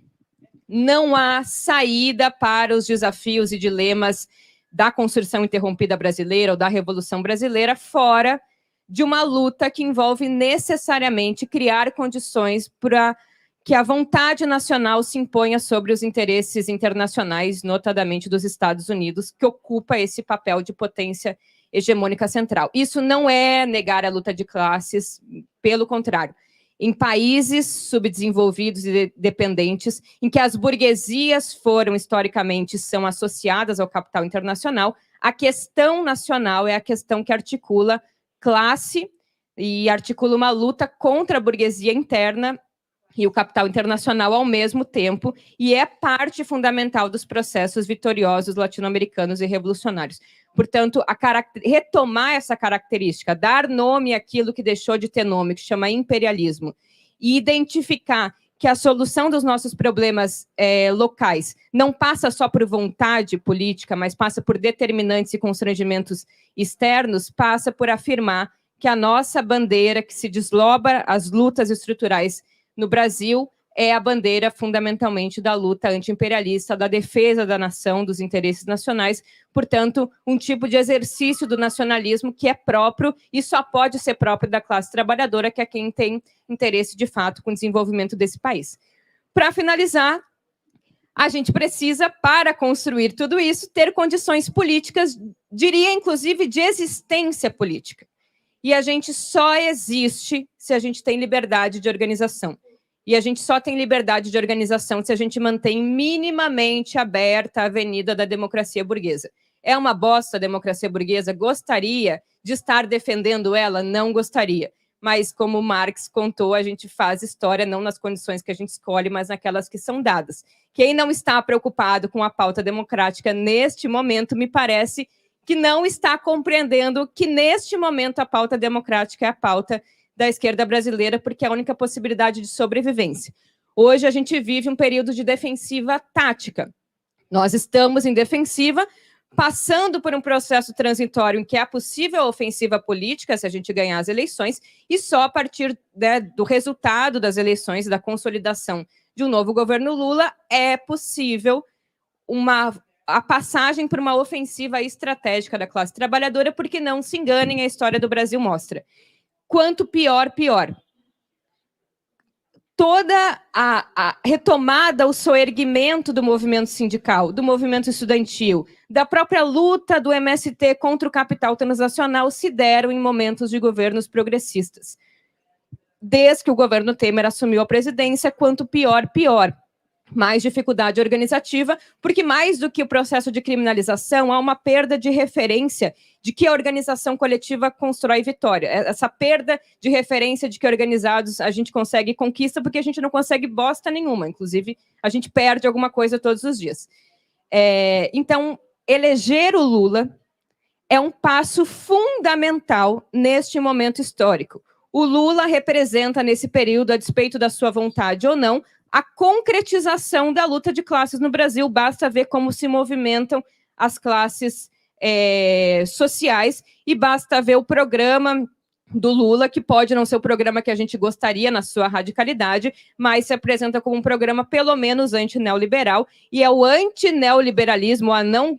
Não há saída para os desafios e dilemas da construção interrompida brasileira ou da Revolução Brasileira fora de uma luta que envolve necessariamente criar condições para que a vontade nacional se imponha sobre os interesses internacionais, notadamente dos Estados Unidos, que ocupa esse papel de potência hegemônica central. Isso não é negar a luta de classes, pelo contrário. Em países subdesenvolvidos e dependentes, em que as burguesias foram, historicamente, são associadas ao capital internacional, a questão nacional é a questão que articula classe e articula uma luta contra a burguesia interna e o capital internacional ao mesmo tempo, e é parte fundamental dos processos vitoriosos latino-americanos e revolucionários. Portanto, retomar essa característica, dar nome àquilo que deixou de ter nome, que chama imperialismo, e identificar que a solução dos nossos problemas locais não passa só por vontade política, mas passa por determinantes e constrangimentos externos, passa por afirmar que a nossa bandeira, que se desloba as lutas estruturais no Brasil, é a bandeira fundamentalmente da luta anti-imperialista, da defesa da nação, dos interesses nacionais, portanto, um tipo de exercício do nacionalismo que é próprio e só pode ser próprio da classe trabalhadora, que é quem tem interesse de fato com o desenvolvimento desse país. Para finalizar, a gente precisa, para construir tudo isso, ter condições políticas, diria inclusive de existência política. E a gente só existe se a gente tem liberdade de organização. E a gente só tem liberdade de organização se a gente mantém minimamente aberta a avenida da democracia burguesa. É uma bosta a democracia burguesa? Gostaria de estar defendendo ela? Não gostaria. Mas, como Marx contou, a gente faz história não nas condições que a gente escolhe, mas naquelas que são dadas. Quem não está preocupado com a pauta democrática neste momento, me parece que não está compreendendo que, neste momento, a pauta democrática é a pauta da esquerda brasileira, porque é a única possibilidade de sobrevivência. Hoje, a gente vive um período de defensiva tática. Nós estamos em defensiva, passando por um processo transitório em que é possível a ofensiva política se a gente ganhar as eleições, e só a partir, né, do resultado das eleições, da consolidação de um novo governo Lula, é possível a passagem por uma ofensiva estratégica da classe trabalhadora, porque não se enganem, a história do Brasil mostra. Quanto pior, pior. Toda a retomada, o soerguimento do movimento sindical, do movimento estudantil, da própria luta do MST contra o capital transacional se deram em momentos de governos progressistas. Desde que o governo Temer assumiu a presidência, quanto pior, pior. Mais dificuldade organizativa, porque mais do que o processo de criminalização, há uma perda de referência de que a organização coletiva constrói vitória. Essa perda de referência de que organizados a gente consegue conquista, porque a gente não consegue bosta nenhuma. Inclusive, a gente perde alguma coisa todos os dias. Então, eleger o Lula é um passo fundamental neste momento histórico. O Lula representa, nesse período, a despeito da sua vontade ou não, a concretização da luta de classes no Brasil. Basta ver como se movimentam as classes sociais e basta ver o programa do Lula, que pode não ser o programa que a gente gostaria na sua radicalidade, mas se apresenta como um programa pelo menos anti-neoliberal, e é o anti-neoliberalismo, a não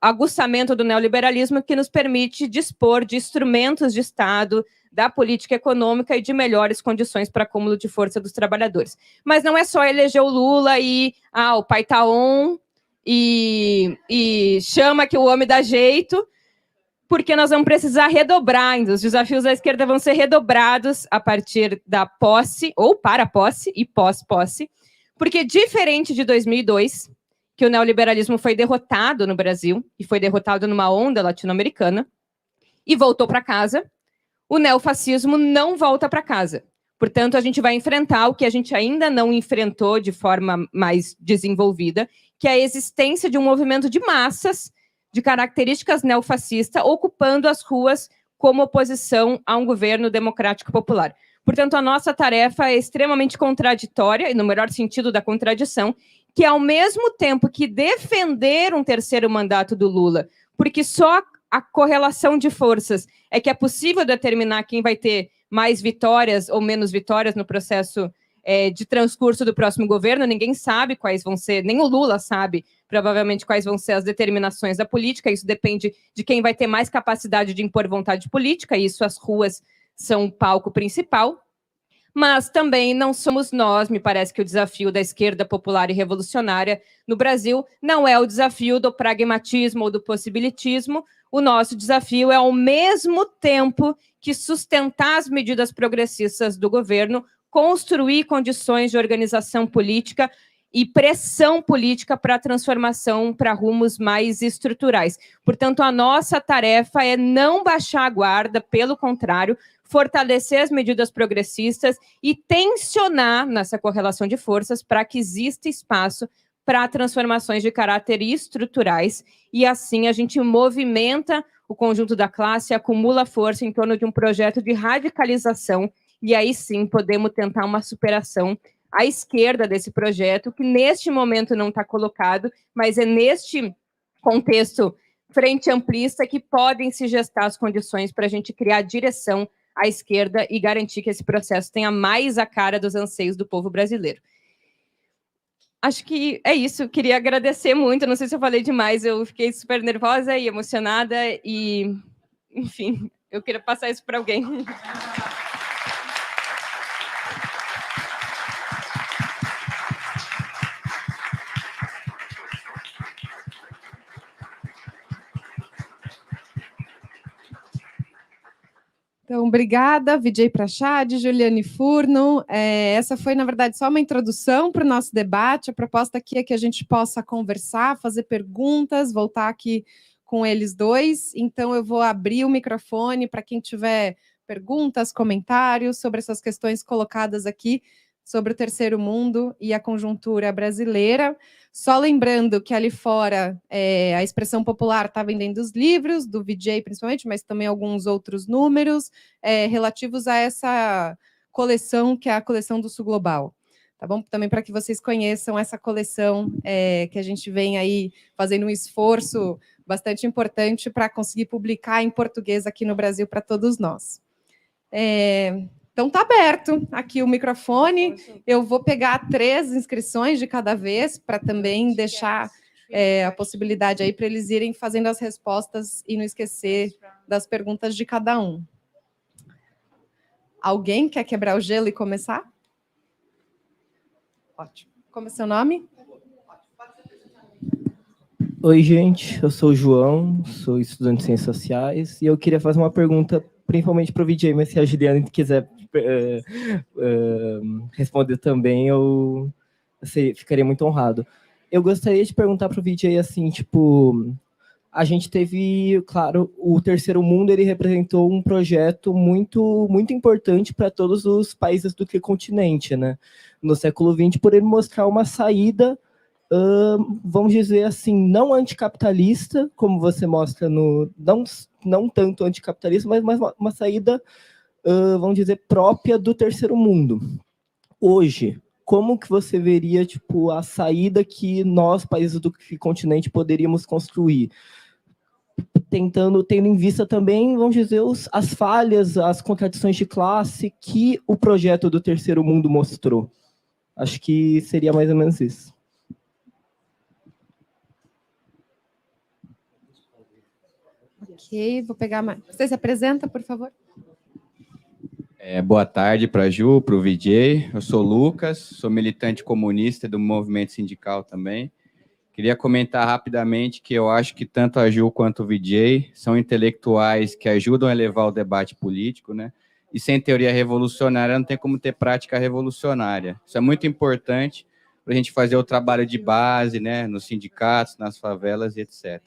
aguçamento do neoliberalismo que nos permite dispor de instrumentos de Estado, da política econômica e de melhores condições para acúmulo de força dos trabalhadores. Mas não é só eleger o Lula e o pai tá on e chama que o homem dá jeito, porque nós vamos precisar redobrar, os desafios da esquerda vão ser redobrados a partir da posse, ou para a posse e pós-posse, porque diferente de 2002, que o neoliberalismo foi derrotado no Brasil, e foi derrotado numa onda latino-americana, e voltou para casa, o neofascismo não volta para casa. Portanto, a gente vai enfrentar o que a gente ainda não enfrentou de forma mais desenvolvida, que é a existência de um movimento de massas de características neofascistas ocupando as ruas como oposição a um governo democrático popular. Portanto, a nossa tarefa é extremamente contraditória, e no melhor sentido da contradição, que ao mesmo tempo que defender um terceiro mandato do Lula, porque só a correlação de forças é que é possível determinar quem vai ter mais vitórias ou menos vitórias no processo de transcurso do próximo governo. Ninguém sabe quais vão ser, nem o Lula sabe, provavelmente, quais vão ser as determinações da política. Isso depende de quem vai ter mais capacidade de impor vontade política, e isso as ruas são o palco principal. Mas também não somos nós, me parece que o desafio da esquerda popular e revolucionária no Brasil não é o desafio do pragmatismo ou do possibilitismo. O nosso desafio é, ao mesmo tempo que sustentar as medidas progressistas do governo, construir condições de organização política e pressão política para a transformação para rumos mais estruturais. Portanto, a nossa tarefa é não baixar a guarda, pelo contrário, fortalecer as medidas progressistas e tensionar nessa correlação de forças para que exista espaço para transformações de caráter estruturais, e assim a gente movimenta o conjunto da classe, acumula força em torno de um projeto de radicalização, e aí sim podemos tentar uma superação à esquerda desse projeto, que neste momento não está colocado, mas é neste contexto frente amplista que podem se gestar as condições para a gente criar direção à esquerda e garantir que esse processo tenha mais a cara dos anseios do povo brasileiro. Acho que é isso. Queria agradecer muito. Não sei se eu falei demais. Eu fiquei super nervosa e emocionada e, enfim, eu queria passar isso para alguém. Então, obrigada, Vijay Prashad, Juliane Furno. Essa foi, na verdade, só uma introdução para o nosso debate. A proposta aqui é que a gente possa conversar, fazer perguntas, voltar aqui com eles dois. Então, eu vou abrir o microfone para quem tiver perguntas, comentários sobre essas questões colocadas aqui, sobre o terceiro mundo e a conjuntura brasileira. Só lembrando que ali fora a expressão popular está vendendo os livros, do Vijay principalmente, mas também alguns outros números relativos a essa coleção, que é a coleção do Sul Global. Tá bom? Também para que vocês conheçam essa coleção que a gente vem aí fazendo um esforço bastante importante para conseguir publicar em português aqui no Brasil para todos nós. Então, está aberto aqui o microfone. Eu vou pegar 3 inscrições de cada vez, para também deixar a possibilidade aí para eles irem fazendo as respostas e não esquecer das perguntas de cada um. Alguém quer quebrar o gelo e começar? Ótimo. Como é seu nome? Oi, gente. Eu sou o João, sou estudante de Ciências Sociais, e eu queria fazer uma pergunta, principalmente para o Vijay, mas se a Juliane quiser responder também, eu ficaria muito honrado. Eu gostaria de perguntar para o Vijay, assim, tipo, a gente teve, claro, o Terceiro Mundo, ele representou um projeto muito, muito importante para todos os países do continente, né? No século XX, por ele mostrar uma saída, vamos dizer assim, não anticapitalista, como você mostra no... Não tanto anticapitalista, mas uma saída, vamos dizer, própria do terceiro mundo. Hoje, como que você veria, tipo, a saída que nós, países do continente, poderíamos construir? Tendo em vista também, vamos dizer, as falhas, as contradições de classe que o projeto do terceiro mundo mostrou. Acho que seria mais ou menos isso. Ok, vou pegar mais. Você se apresenta, por favor? Boa tarde para a Ju, para o Vijay. Eu sou Lucas, sou militante comunista do movimento sindical também. Queria comentar rapidamente que eu acho que tanto a Ju quanto o Vijay são intelectuais que ajudam a elevar o debate político, né? E sem teoria revolucionária não tem como ter prática revolucionária. Isso é muito importante para a gente fazer o trabalho de base, né? Nos sindicatos, nas favelas e etc.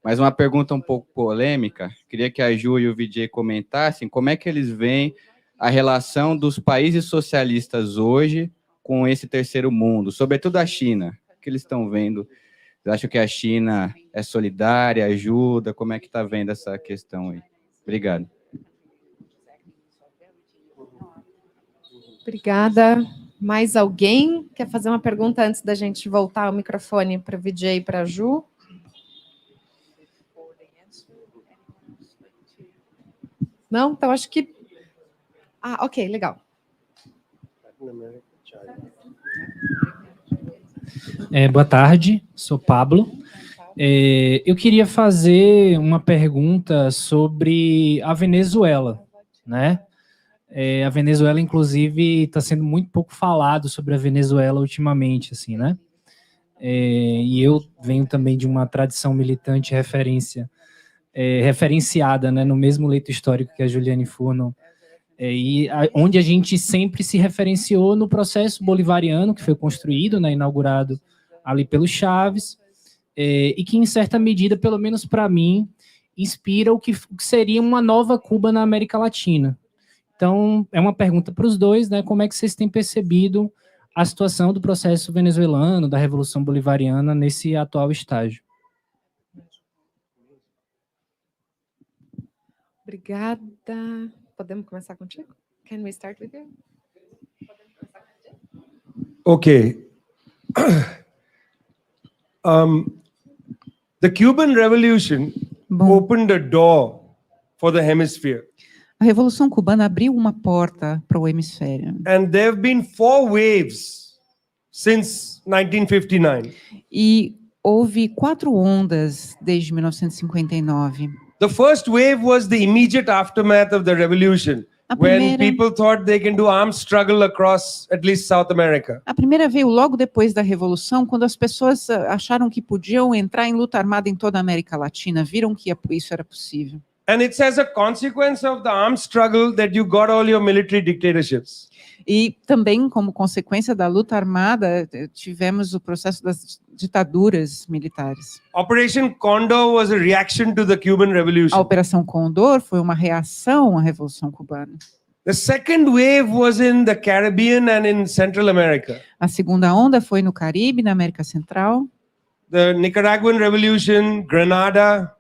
Mas uma pergunta um pouco polêmica, queria que a Ju e o Vijay comentassem como é que eles veem a relação dos países socialistas hoje com esse terceiro mundo, sobretudo a China. O que eles estão vendo? Vocês acham que a China é solidária, ajuda? Como é que está vendo essa questão aí? Obrigado. Obrigada. Mais alguém quer fazer uma pergunta antes da gente voltar o microfone para o Vijay e para a Ju? Não? Então, acho que... ok, legal. Boa tarde, sou Pablo. Eu queria fazer uma pergunta sobre a Venezuela, né? A Venezuela, inclusive, está sendo muito pouco falado sobre a Venezuela ultimamente, assim, né? E eu venho também de uma tradição militante referenciada, né, no mesmo leito histórico que a Juliane Furno, onde a gente sempre se referenciou no processo bolivariano que foi construído, né, inaugurado ali pelo Chaves, e que, em certa medida, pelo menos para mim, inspira o que seria uma nova Cuba na América Latina. Então, é uma pergunta para os dois, né, como é que vocês têm percebido a situação do processo venezuelano, da Revolução Bolivariana, nesse atual estágio? Obrigada. Podemos começar contigo? Can we start with you? Okay. The Cuban Revolution opened a door for the hemisphere. A Revolução Cubana abriu uma porta para o hemisfério. And there have been 4 waves since 1959. E houve 4 ondas desde 1959. The first wave was the immediate aftermath of the revolution, A when primeira, people thought they can do armed struggle across at least South America. a primeira veio logo depois da Revolução, quando as pessoas acharam que podiam entrar em luta armada em toda a América Latina, viram que isso era possível. And it's as a consequence of the armed struggle that you got all your military dictatorships. E também, como consequência da luta armada, tivemos o processo das ditaduras militares. Operation Condor was a reaction to the Cuban A Revolution. Operação Condor foi uma reação à Revolução Cubana. The second wave was in the Caribbean and in Central America. A segunda onda foi no Caribe, na América Central. The Nicaraguan Revolution, Grenada.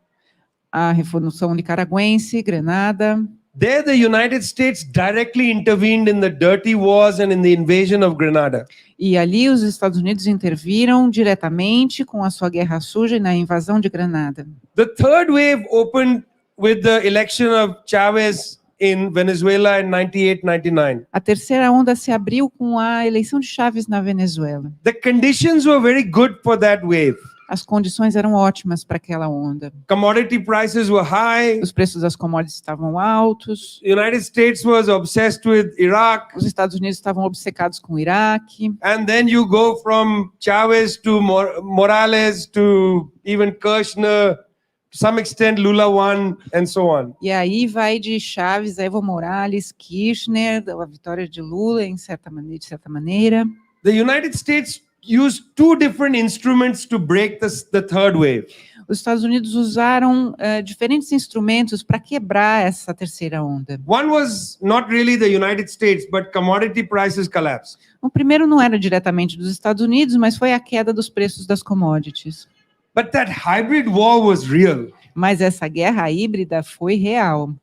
A Revolução Nicaragüense, Grenada. There, the United States directly intervened in the dirty wars and in the invasion of Grenada. E ali os Estados Unidos interviram diretamente com a sua guerra suja e na invasão de Grenada. The third wave opened with the election of Chavez in Venezuela in 98-99. A terceira onda se abriu com a eleição de Chávez na Venezuela. The conditions were very good for that wave. As condições eram ótimas para aquela onda. Commodity prices were high. Os preços das commodities estavam altos. The United States was obsessed with Iraq. Os Estados Unidos estavam obcecados com o Iraque. And then you go from Chavez to Morales to even Kirchner, to some extent Lula won, and so on. E aí vai de Chávez a Evo Morales, Kirchner, a vitória de Lula de certa maneira. The United States used 2 different instruments to break the third wave. Os Estados Unidos usaram diferentes instrumentos para quebrar essa terceira onda. One was not really the United States, but commodity prices collapsed. O primeiro não era diretamente dos Estados Unidos, mas foi a queda dos preços das commodities. But that hybrid war was real. Mas essa guerra híbrida foi real.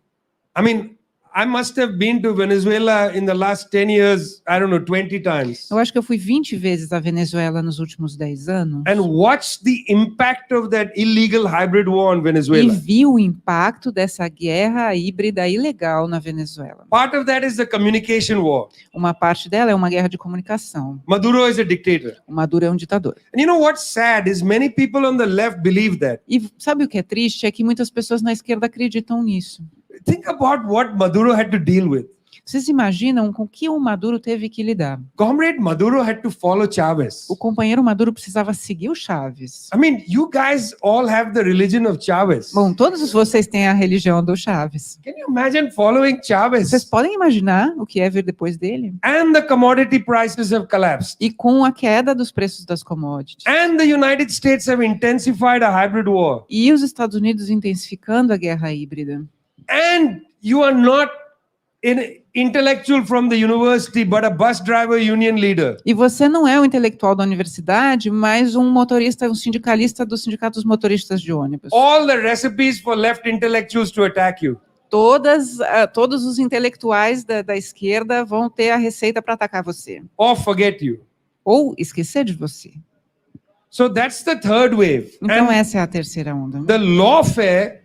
I mean, I must have been to Venezuela in the last 10 years, I don't know, 20 times. Eu acho que eu fui 20 vezes à Venezuela nos últimos 10 anos. And watched the impact of that illegal hybrid war on E Venezuela. vi o impacto dessa guerra híbrida ilegal na Venezuela. Part of that is the communication war. Uma parte dela é uma guerra de comunicação. Maduro is a dictator. O Maduro é um ditador. And you know what's sad is many people on the left believe that. E sabe o que é triste? É que muitas pessoas na esquerda acreditam nisso. Think about what Maduro had to deal with. Vocês imaginam com que o Maduro teve que lidar? Comrade Maduro had to follow Chavez. O companheiro Maduro precisava seguir o Chávez. I mean, you guys all have the religion of Chavez. Bom, todos vocês têm a religião do Chávez. Can you imagine following Chavez? Vocês podem imaginar o que é vir depois dele? And the commodity prices have collapsed. E com a queda dos preços das commodities. And the United States have intensified a hybrid war. E os Estados Unidos intensificando a guerra híbrida. And you are not an intellectual from the university, but a bus driver union leader. E você não é um intelectual da universidade, mas um motorista, um sindicalista do Sindicato dos Motoristas de Ônibus. All the recipes for left intellectuals to attack you. Todos os intelectuais da esquerda vão ter a receita para atacar você. Or forget you. Ou esquecer de você. So that's the third wave. Então And essa é a terceira onda. the lawfare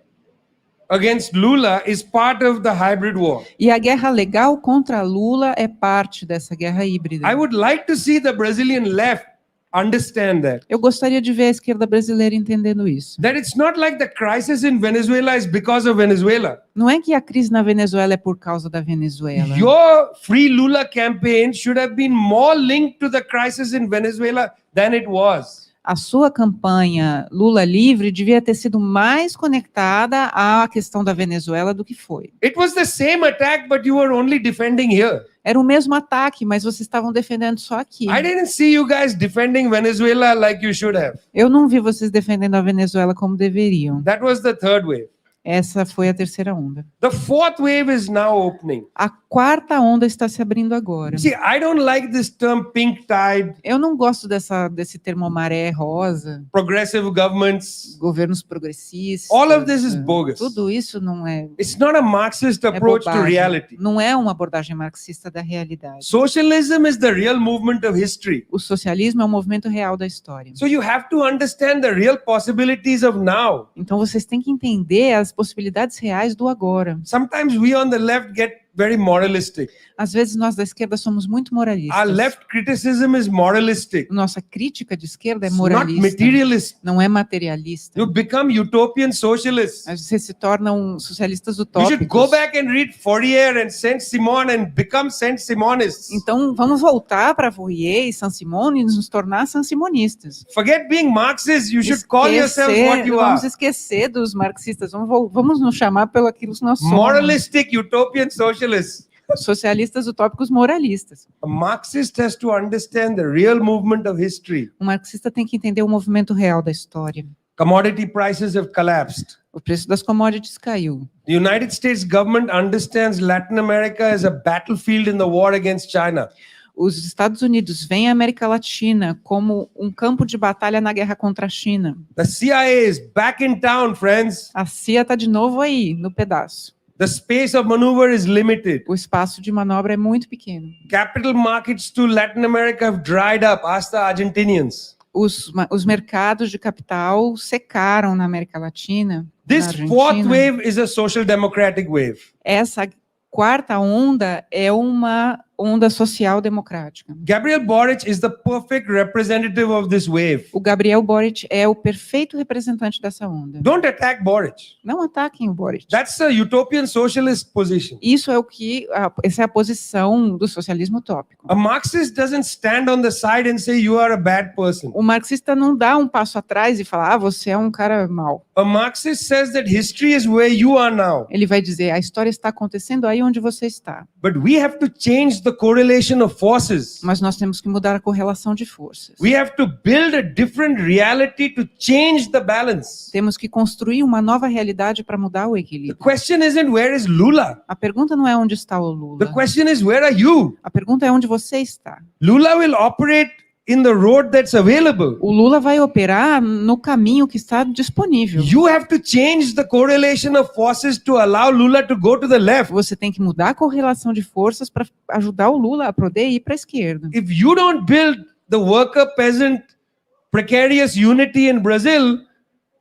against Lula is part of the hybrid war. E a guerra legal contra Lula é parte dessa guerra híbrida. I would like to see the Brazilian left understand that. Eu gostaria de ver a esquerda brasileira entendendo isso. That it's not like the crisis in Venezuela is because of Venezuela. Não é que a crise na Venezuela é por causa da Venezuela. Your Free Lula campaign should have been more linked to the crisis in Venezuela than it was. A sua campanha Lula livre devia ter sido mais conectada à questão da Venezuela do que foi. It was the same attack, but you were only defending here. Era o mesmo ataque, mas vocês estavam defendendo só aqui. I didn't see you guys defending Venezuela like you should have. Eu não vi vocês defendendo a Venezuela como deveriam. That was the third wave. Essa foi a terceira onda. The fourth wave is now opening. A quarta onda está se abrindo agora. See, I don't like this term pink tide, Eu não gosto desse termo maré rosa, progressive governments. governos progressistas. All of this is bogus. Tudo isso não é, It's not a Marxist é approach to bobagem. reality. Não é uma abordagem marxista da realidade. Socialism is the real movement of history. O socialismo é o movimento real da história. So you have to understand the real possibilities of now. Então vocês têm que entender as possibilidades reais do agora. Sometimes we on the left get very moralistic. Às vezes nós da esquerda somos muito moralistas. Our left criticism is moralistic, Nossa crítica de esquerda é not moralista, materialist. não é materialista. You become utopian socialists. Vocês se tornam socialistas You should go utópicos. back and read Fourier and Saint-Simon and become Saint-Simonists. Então vamos voltar para Fourier e Saint-Simon e nos tornar saint-simonistas. Forget being Marxist. You should call yourselves what you are. Vamos esquecer dos marxistas, vamos nos chamar pelo aquilo que nós somos. Moralistic utopian socialists. Socialistas utópicos moralistas. A Marxist has to understand the real movement of history. O marxista tem que entender o movimento real da história. Commodity prices have collapsed. O preço das commodities caiu. The United States government understands Latin America as a battlefield in the war against China. Os Estados Unidos veem a América Latina como um campo de batalha na guerra contra a China. The CIA is back in town, friends. A CIA está de novo aí, no pedaço. The space of maneuver is limited. O espaço de manobra é muito pequeno. Capital markets to Latin America have dried up. Ask the Argentinians. Os mercados de capital secaram na América Latina. This na fourth Argentina. wave is a social democratic wave. Essa quarta onda é uma onda social democrática. Gabriel Boric is the perfect representative of this wave. O Gabriel Boric é o perfeito representante dessa onda. Don't attack Boric. Não ataquem o Boric. That's a utopian socialist position. Isso é essa é a posição do socialismo utópico. A Marxist doesn't stand on the side and say you are a bad person. O marxista não dá um passo atrás e fala, você é um cara mau. A Marxist says that history is where you are now. Ele vai dizer, a história está acontecendo aí onde você está. But we have to change the correlation of forces. Mas nós temos que mudar a correlação de forças. We have to build a different reality to change the balance. Temos que construir uma nova realidade para mudar o The equilíbrio. question isn't where is Lula. A pergunta não é onde está o The Lula. question is where are you? A pergunta é onde você está. Lula will operate in the road that's available. O Lula vai operar no caminho que está disponível. You have to change the correlation of forces to allow Lula to go to the left. Você tem que mudar a correlação de forças para ajudar o Lula a poder ir para a esquerda. If you don't build the worker-peasant precarious unity in Brazil,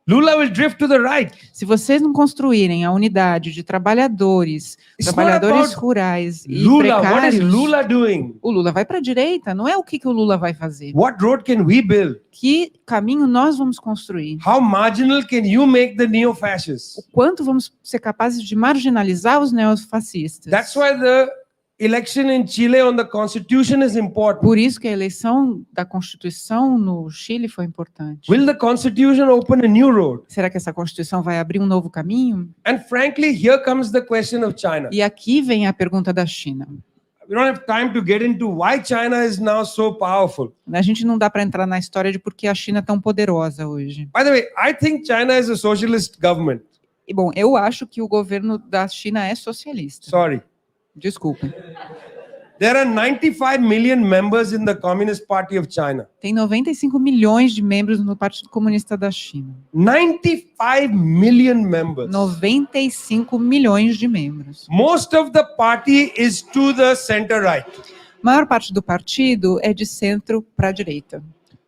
Lula will drift to the right. Se vocês não construírem a unidade de trabalhadores, It's not trabalhadores about rurais e Lula, what is precários, Lula doing? o Lula vai para a direita. Não é o que o Lula vai fazer. What road can we build? Que caminho nós vamos construir? How marginal can you make the neo-fascists? O quanto vamos ser capazes de marginalizar os neofascistas? That's why the election in Chile on the constitution is important. Por isso que a eleição da Constituição no Chile foi importante. Will the constitution open a new road? Será que essa Constituição vai abrir um novo caminho? And frankly, here comes the question of China. E aqui vem a pergunta da China. We don't have time to get into why China is now so powerful. A gente não dá para entrar na história de por que a China é tão poderosa hoje. By the way, I think China is a socialist government. E, bom, eu acho que o governo da China é socialista. Sorry. Desculpem. There are 95 million members in the Communist Party of China. Tem 95 milhões de membros no Partido Comunista da China. 95 million members. 95 milhões de membros. Most of the party is to the center-right. A maior parte do partido é de centro para a direita.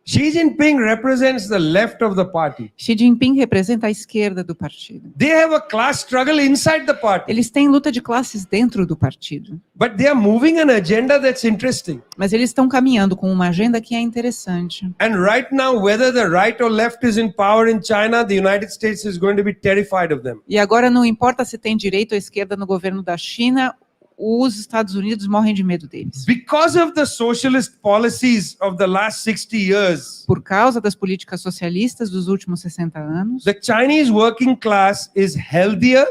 Xi Jinping represents the left of the party. Xi Jinping representa a esquerda do partido. They have a class struggle inside the party, Eles têm luta de classes dentro do partido. but they are moving an agenda that's interesting. Mas eles estão caminhando com uma agenda que é interessante. And right now, whether the right or left is in power in China, the United States is going to be terrified of them. E agora não importa se tem direita ou esquerda no governo da China, os Estados Unidos morrem de medo deles. Because of the socialist policies of the last 60 years, Por causa das políticas socialistas dos últimos 60 anos, the Chinese working class is healthier,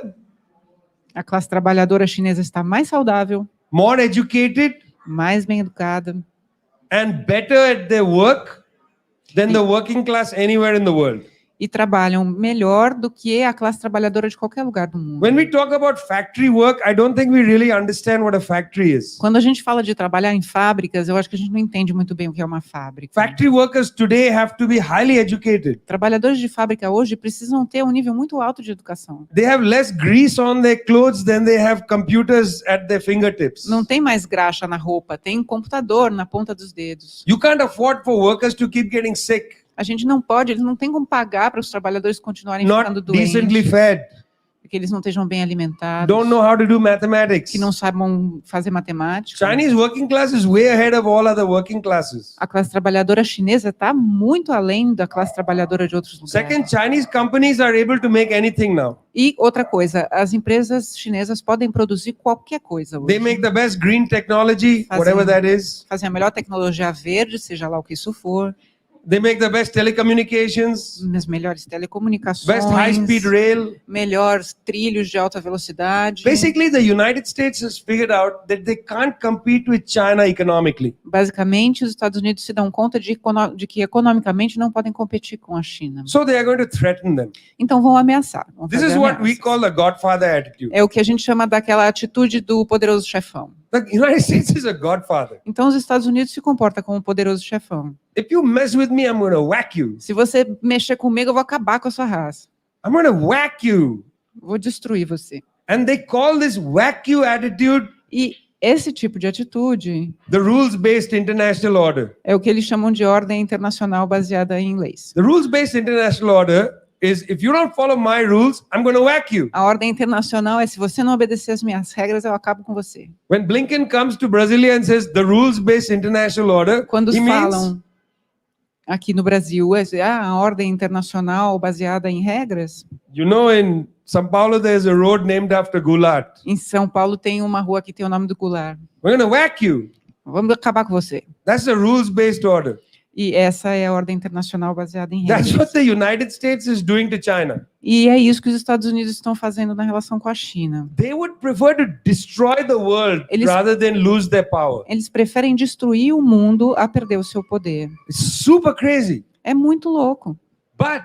a classe trabalhadora chinesa está mais saudável, more educated, mais bem educada and better at their work than the working class anywhere in the world. e trabalham melhor do que a classe trabalhadora de qualquer lugar do mundo. When we talk about factory work, I don't think we really understand what a factory is. Quando a gente fala de trabalhar em fábricas, eu acho que a gente não entende muito bem o que é uma fábrica. Factory workers today have to be highly educated. Trabalhadores de fábrica hoje precisam ter um nível muito alto de educação. They have less grease on their clothes than they have computers at their fingertips. Não tem mais graxa na roupa, tem um computador na ponta dos dedos. You can't afford for workers to keep getting sick, A gente não pode, eles não têm como pagar para os trabalhadores continuarem not ficando decently doentes, fed. que eles não estejam bem alimentados, don't know how to do mathematics. que não saibam fazer matemática. Chinese working class is way ahead of all other working classes. A classe trabalhadora chinesa está muito além da classe trabalhadora de outros lugares. Second, Chinese companies are able to make anything now. E outra coisa, as empresas chinesas podem produzir qualquer coisa hoje. They make the best green technology, Fazem- whatever that is. Fazem a melhor tecnologia verde, seja lá o que isso for, They make the best telecommunications, as melhores telecomunicações, best high-speed rail. melhores trilhos de alta velocidade. Basically, the United States has figured out that they can't compete with China economically. Basicamente, os Estados Unidos se dão conta de que economicamente não podem competir com a China. So they are going to threaten them. Então vão ameaçar. Vão This fazer is what we ameaças. call the Godfather attitude. É o que a gente chama daquela atitude do poderoso chefão. The United States is a Godfather. Então os Estados Unidos se comportam como um poderoso chefão. If you mess with me, I'm going to whack you. Se você mexer comigo, eu vou acabar com a sua raça. I'm going to whack you. Vou destruir você. And they call this whack you attitude E esse tipo de atitude the rules-based international order. é o que eles chamam de ordem internacional baseada em leis. The rules-based international order is if you don't follow my rules, I'm going to whack you. A ordem internacional é: se você não obedecer as minhas regras, eu acabo com você. When Blinken comes to Brasilia and says the rules-based international order, Quando he means falam aqui no Brasil, a ordem internacional baseada em regras, you know, in São Paulo, there's a road named after Goulart. em São Paulo tem uma rua que tem o nome do Goulart. We're going to whack you. Vamos acabar com você. That's the rules-based order. E essa é a ordem internacional baseada em That's regras. what the United States is doing to China. E é isso que os Estados Unidos estão fazendo na relação com a China. They would prefer to destroy the world Eles- rather than lose their power. Eles preferem destruir o mundo a perder o seu poder. It's super crazy. É muito louco. But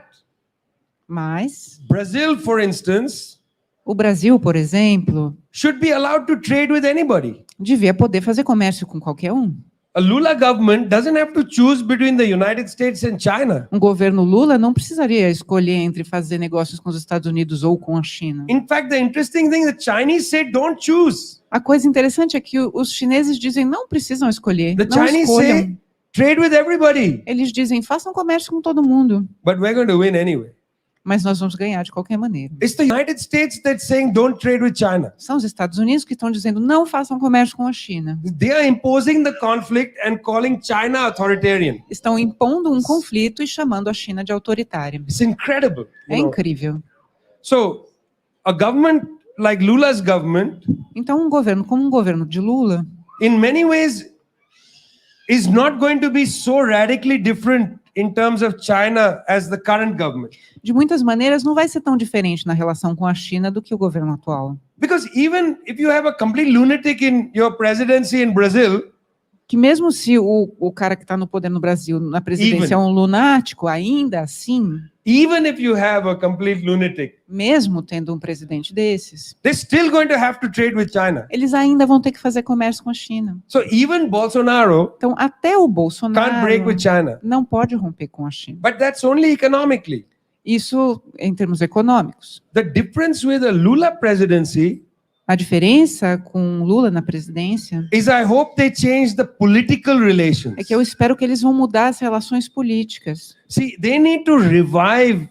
Mas Brazil, for instance, o Brasil, por exemplo, should be allowed to trade with anybody. devia poder fazer comércio com qualquer um. A Lula government doesn't have to choose between the United States and China. Um governo Lula não precisaria escolher entre fazer negócios com os Estados Unidos ou com a China. In fact, the interesting thing, the Chinese say don't choose. A coisa interessante é que os chineses dizem: não precisam escolher, The não Chinese escolham. say trade with everybody. Eles dizem: façam comércio com todo mundo, But we're going to win anyway. mas nós vamos ganhar de qualquer maneira. It's the United States that's saying don't trade with China. São os Estados Unidos que estão dizendo: não façam comércio com a China. They are imposing the conflict and calling China authoritarian. Estão impondo um conflito e chamando a China de autoritária. It's incredible. É you know. incrível. So, a government like Lula's government, Então, um governo como um governo de Lula, in many ways, is not going to be so radically different in terms of China as the current government. de muitas maneiras, não vai ser tão diferente na relação com a China do que o governo atual. Because even if you have a complete lunatic in your presidency in Brazil, Que mesmo se o cara que está no poder no Brasil, na presidência, Even. é um lunático, ainda assim, even if you have a complete lunatic, mesmo tendo um presidente desses, they're still going to have to trade with China. eles ainda vão ter que fazer comércio com a China. So even Bolsonaro Então, até o can't Bolsonaro break with China. não pode romper com a China. But that's only economically. Isso em termos econômicos. The difference with a Lula presidency A diferença com Lula na presidência is I hope they change the political relations. é que eu espero que eles vão mudar as relações políticas. See, they need to revive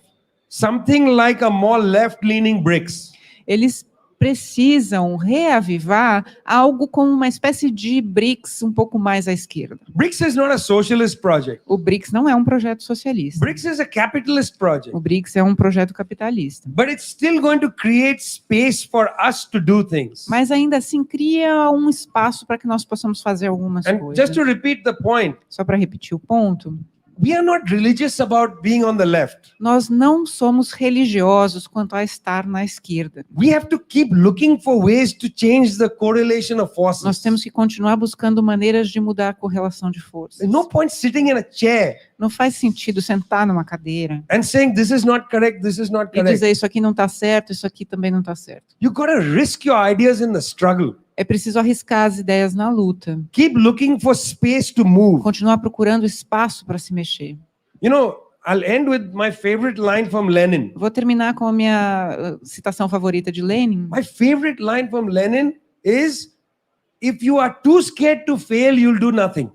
something like a more left-leaning BRICS. Eles precisam reavivar algo como uma espécie de BRICS um pouco mais à esquerda. BRICS is not a socialist project. O BRICS não é um projeto socialista. BRICS is a capitalist project. O BRICS é um projeto capitalista. But it's still going to create space for us to do things. Mas ainda assim cria um espaço para que nós possamos fazer algumas And coisas. just to repeat the point, Só para repetir o ponto, we are not religious about being on the left. nós não somos religiosos quanto a estar na esquerda. We have to keep looking for ways to change the correlation of forces. Nós temos que continuar buscando maneiras de mudar a correlação de forças. There's no point sitting in a chair Não faz sentido sentar numa cadeira and saying this is not correct, this is not e correct. dizer isso aqui não está certo, isso aqui também não está certo. You got to risk your ideas in the struggle. É preciso arriscar as ideias na luta. Keep looking for space to move. Continuar procurando espaço para se mexer. You know, I'll end with my favorite line from Lenin. Vou terminar com a minha citação favorita de Lenin. My favorite line from Lenin is, if you are too scared to fail, you'll do nothing.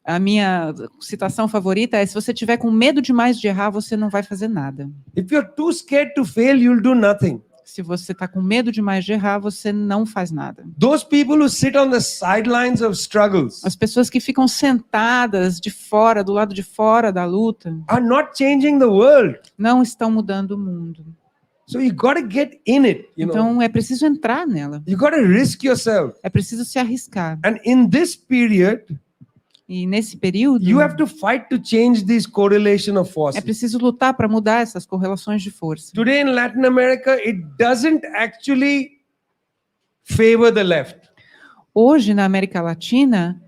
A minha citação favorita é: se você tiver com medo demais de errar, você não vai fazer nada. If you're too scared to fail, you'll do nothing. Se você está com medo demais de errar, você não faz nada. Those people who sit on the sidelines of struggles As pessoas que ficam sentadas de fora, do lado de fora da luta, are not changing the world. não estão mudando o mundo. So you got to get in it, you know. Então é preciso entrar nela. You got to risk yourself. É preciso se arriscar. And in this period, E nesse período, you have to fight to change this correlation of é forces. preciso lutar para mudar essas correlações de força. Today in Latin America, it doesn't actually favor the left. Hoje, na América Latina,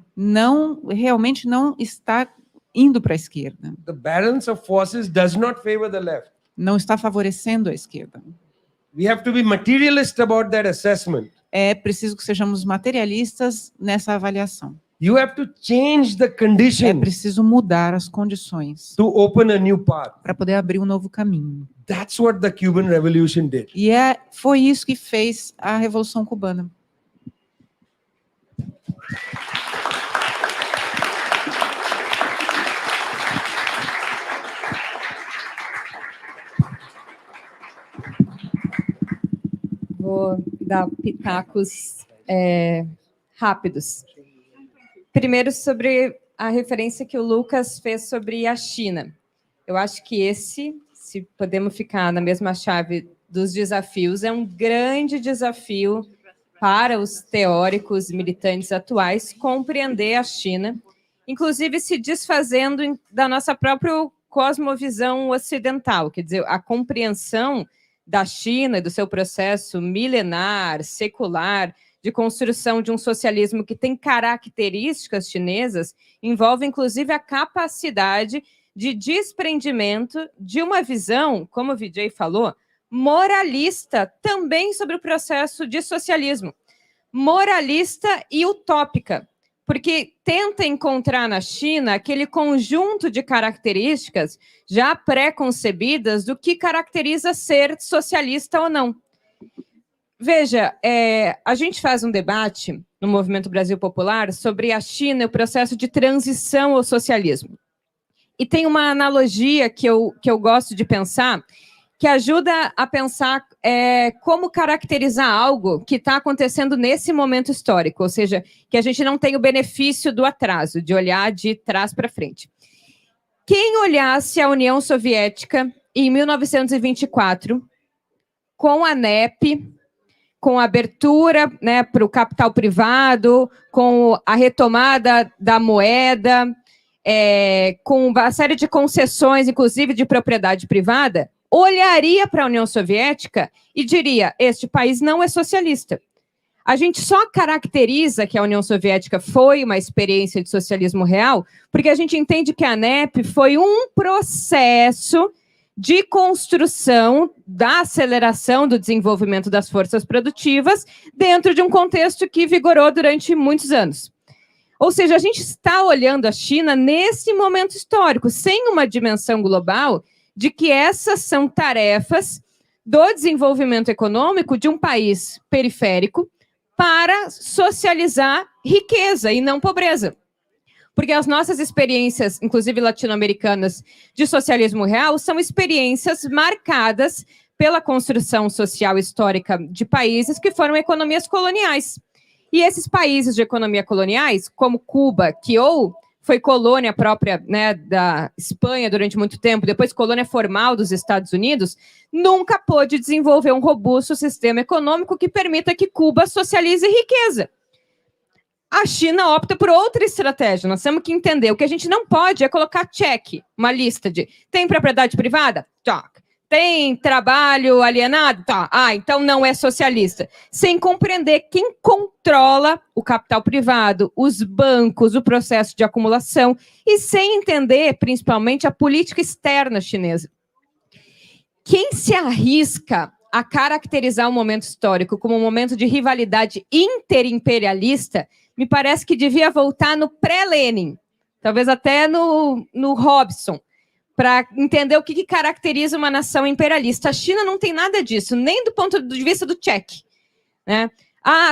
realmente não está indo para a esquerda. The balance of forces does not favor the left. Não está favorecendo a esquerda. We have to be materialist about that assessment. É preciso que sejamos materialistas nessa avaliação. You have to change the É conditions preciso mudar as condições to open a new path. para poder abrir um novo caminho. That's what the Cuban Revolution did. E foi isso que fez a Revolução Cubana. Vou dar pitacos rápidos. Primeiro, sobre a referência que o Lucas fez sobre a China. Eu acho que se podemos ficar na mesma chave dos desafios, é um grande desafio para os teóricos militantes atuais compreender a China, inclusive se desfazendo da nossa própria cosmovisão ocidental, quer dizer, a compreensão da China e do seu processo milenar, secular, de construção de um socialismo que tem características chinesas, envolve, inclusive, a capacidade de desprendimento de uma visão, como o Vijay falou, moralista também sobre o processo de socialismo. Moralista e utópica, porque tenta encontrar na China aquele conjunto de características já pré-concebidas do que caracteriza ser socialista ou não. Veja, a gente faz um debate no Movimento Brasil Popular sobre a China e o processo de transição ao socialismo. E tem uma analogia que eu gosto de pensar, que ajuda a pensar como caracterizar algo que está acontecendo nesse momento histórico, ou seja, que a gente não tem o benefício do atraso, de olhar de trás para frente. Quem olhasse a União Soviética em 1924, com a NEP, com a abertura, né, para o capital privado, com a retomada da moeda, com uma série de concessões, inclusive de propriedade privada, olharia para a União Soviética e diria: este país não é socialista. A gente só caracteriza que a União Soviética foi uma experiência de socialismo real porque a gente entende que a NEP foi um processo de construção da aceleração do desenvolvimento das forças produtivas dentro de um contexto que vigorou durante muitos anos. Ou seja, a gente está olhando a China nesse momento histórico, sem uma dimensão global de que essas são tarefas do desenvolvimento econômico de um país periférico para socializar riqueza e não pobreza. Porque as nossas experiências, inclusive latino-americanas, de socialismo real, são experiências marcadas pela construção social histórica de países que foram economias coloniais. E esses países de economia coloniais, como Cuba, que ou foi colônia própria, né, da Espanha durante muito tempo, depois colônia formal dos Estados Unidos, nunca pôde desenvolver um robusto sistema econômico que permita que Cuba socialize riqueza. A China opta por outra estratégia. Nós temos que entender. O que a gente não pode é colocar check, uma lista de tem propriedade privada? Toc. Tem trabalho alienado? Tá. Então não é socialista. Sem compreender quem controla o capital privado, os bancos, o processo de acumulação, e sem entender, principalmente, a política externa chinesa. Quem se arrisca a caracterizar o momento histórico como um momento de rivalidade interimperialista, me parece que devia voltar no pré-Lenin, talvez até no Robson, para entender o que caracteriza uma nação imperialista. A China não tem nada disso, nem do ponto de vista do cheque, né?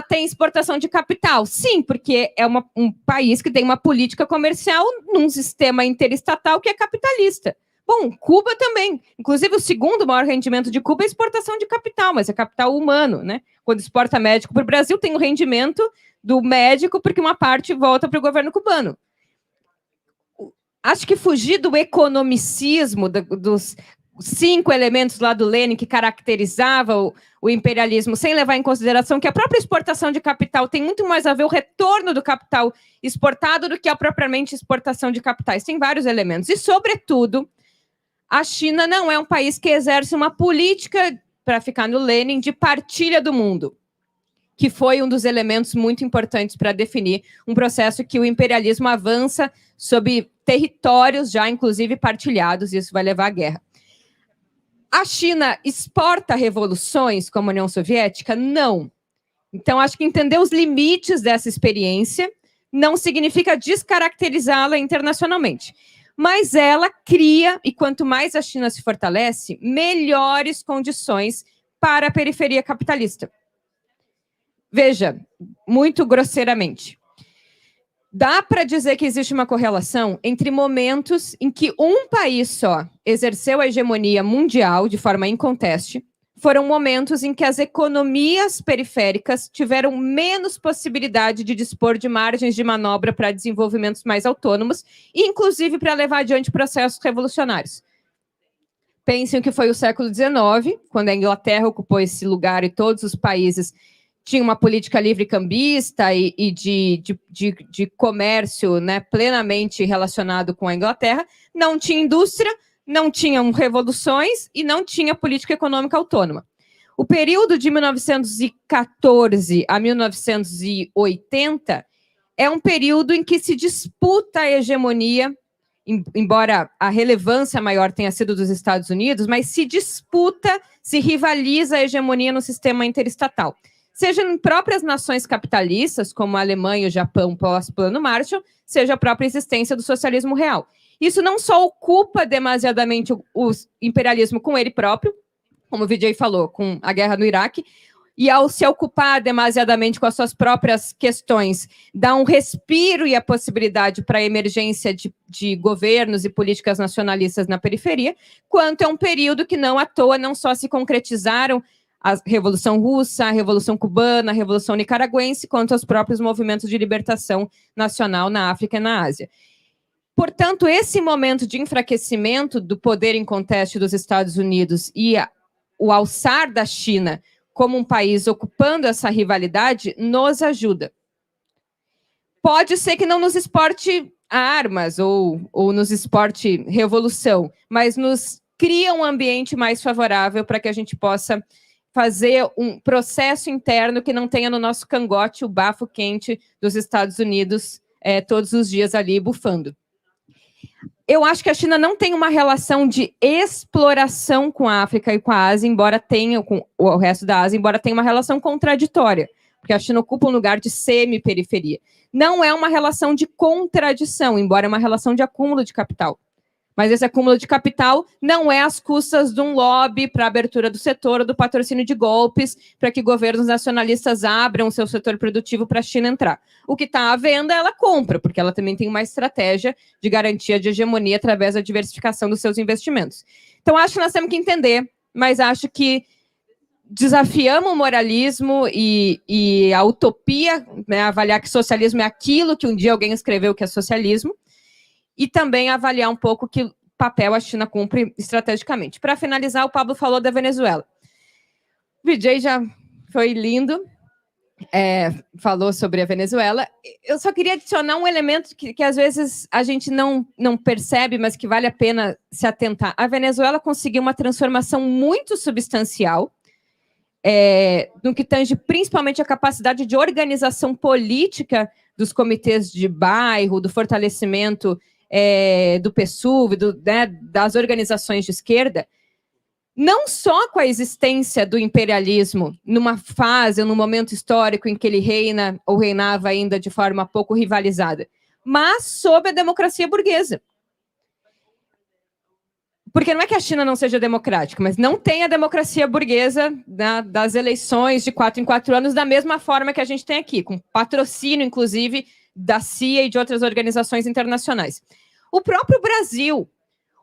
Tem exportação de capital. Sim, porque é um país que tem uma política comercial num sistema interestatal que é capitalista. Bom, Cuba também. Inclusive, o segundo maior rendimento de Cuba é a exportação de capital, mas é capital humano, né? Quando exporta médico para o Brasil, tem o rendimento do médico, porque uma parte volta para o governo cubano. Acho que fugir do economicismo, dos 5 elementos lá do Lenin que caracterizava o imperialismo, sem levar em consideração que a própria exportação de capital tem muito mais a ver o retorno do capital exportado do que a propriamente exportação de capitais. Tem vários elementos. E, sobretudo, a China não é um país que exerce uma política, para ficar no Lenin, de partilha do mundo, que foi um dos elementos muito importantes para definir um processo que o imperialismo avança sob territórios já, inclusive, partilhados, e isso vai levar à guerra. A China exporta revoluções como a União Soviética? Não. Então, acho que entender os limites dessa experiência não significa descaracterizá-la internacionalmente. Mas ela cria, e quanto mais a China se fortalece, melhores condições para a periferia capitalista. Veja, muito grosseiramente, dá para dizer que existe uma correlação entre momentos em que um país só exerceu a hegemonia mundial de forma inconteste, foram momentos em que as economias periféricas tiveram menos possibilidade de dispor de margens de manobra para desenvolvimentos mais autônomos e, inclusive, para levar adiante processos revolucionários. Pensem que foi o século XIX, quando a Inglaterra ocupou esse lugar e todos os países tinham uma política livre cambista e de comércio, né, plenamente relacionado com a Inglaterra, não tinha indústria, não tinham revoluções e não tinha política econômica autônoma. O período de 1914 a 1980 é um período em que se disputa a hegemonia, embora a relevância maior tenha sido dos Estados Unidos, mas se disputa, se rivaliza a hegemonia no sistema interestatal. Seja em próprias nações capitalistas, como a Alemanha e o Japão pós-Plano Marshall, seja a própria existência do socialismo real. Isso não só ocupa demasiadamente o imperialismo com ele próprio, como o Vijay falou, com a guerra no Iraque, e ao se ocupar demasiadamente com as suas próprias questões, dá um respiro e a possibilidade para a emergência de governos e políticas nacionalistas na periferia, quanto é um período que não à toa não só se concretizaram a Revolução Russa, a Revolução Cubana, a Revolução Nicaragüense, quanto aos próprios movimentos de libertação nacional na África e na Ásia. Portanto, esse momento de enfraquecimento do poder em conteste dos Estados Unidos e o alçar da China como um país ocupando essa rivalidade nos ajuda. Pode ser que não nos exporte armas ou nos exporte revolução, mas nos cria um ambiente mais favorável para que a gente possa fazer um processo interno que não tenha no nosso cangote o bafo quente dos Estados Unidos todos os dias ali bufando. Eu acho que a China não tem uma relação de exploração com a África e com a Ásia, embora tenha, com o resto da Ásia, embora tenha uma relação contraditória, porque a China ocupa um lugar de semi-periferia. Não é uma relação de contradição, embora é uma relação de acúmulo de capital. Mas esse acúmulo de capital não é às custas de um lobby para a abertura do setor ou do patrocínio de golpes para que governos nacionalistas abram o seu setor produtivo para a China entrar. O que está à venda, ela compra, porque ela também tem uma estratégia de garantia de hegemonia através da diversificação dos seus investimentos. Então, acho que nós temos que entender, mas acho que desafiamos o moralismo e a utopia, né, avaliar que socialismo é aquilo que um dia alguém escreveu que é socialismo, e também avaliar um pouco que papel a China cumpre estrategicamente. Para finalizar, o Pablo falou da Venezuela. O Vijay já foi lindo, falou sobre a Venezuela. Eu só queria adicionar um elemento que às vezes a gente não percebe, mas que vale a pena se atentar. A Venezuela conseguiu uma transformação muito substancial, no que tange principalmente a capacidade de organização política dos comitês de bairro, do fortalecimento do PSUV, das organizações de esquerda, não só com a existência do imperialismo numa fase, num momento histórico em que ele reina ou reinava ainda de forma pouco rivalizada, mas sob a democracia burguesa. Porque não é que a China não seja democrática, mas não tem a democracia burguesa das eleições de 4 em 4 anos da mesma forma que a gente tem aqui, com patrocínio, inclusive, da CIA e de outras organizações internacionais. O próprio Brasil.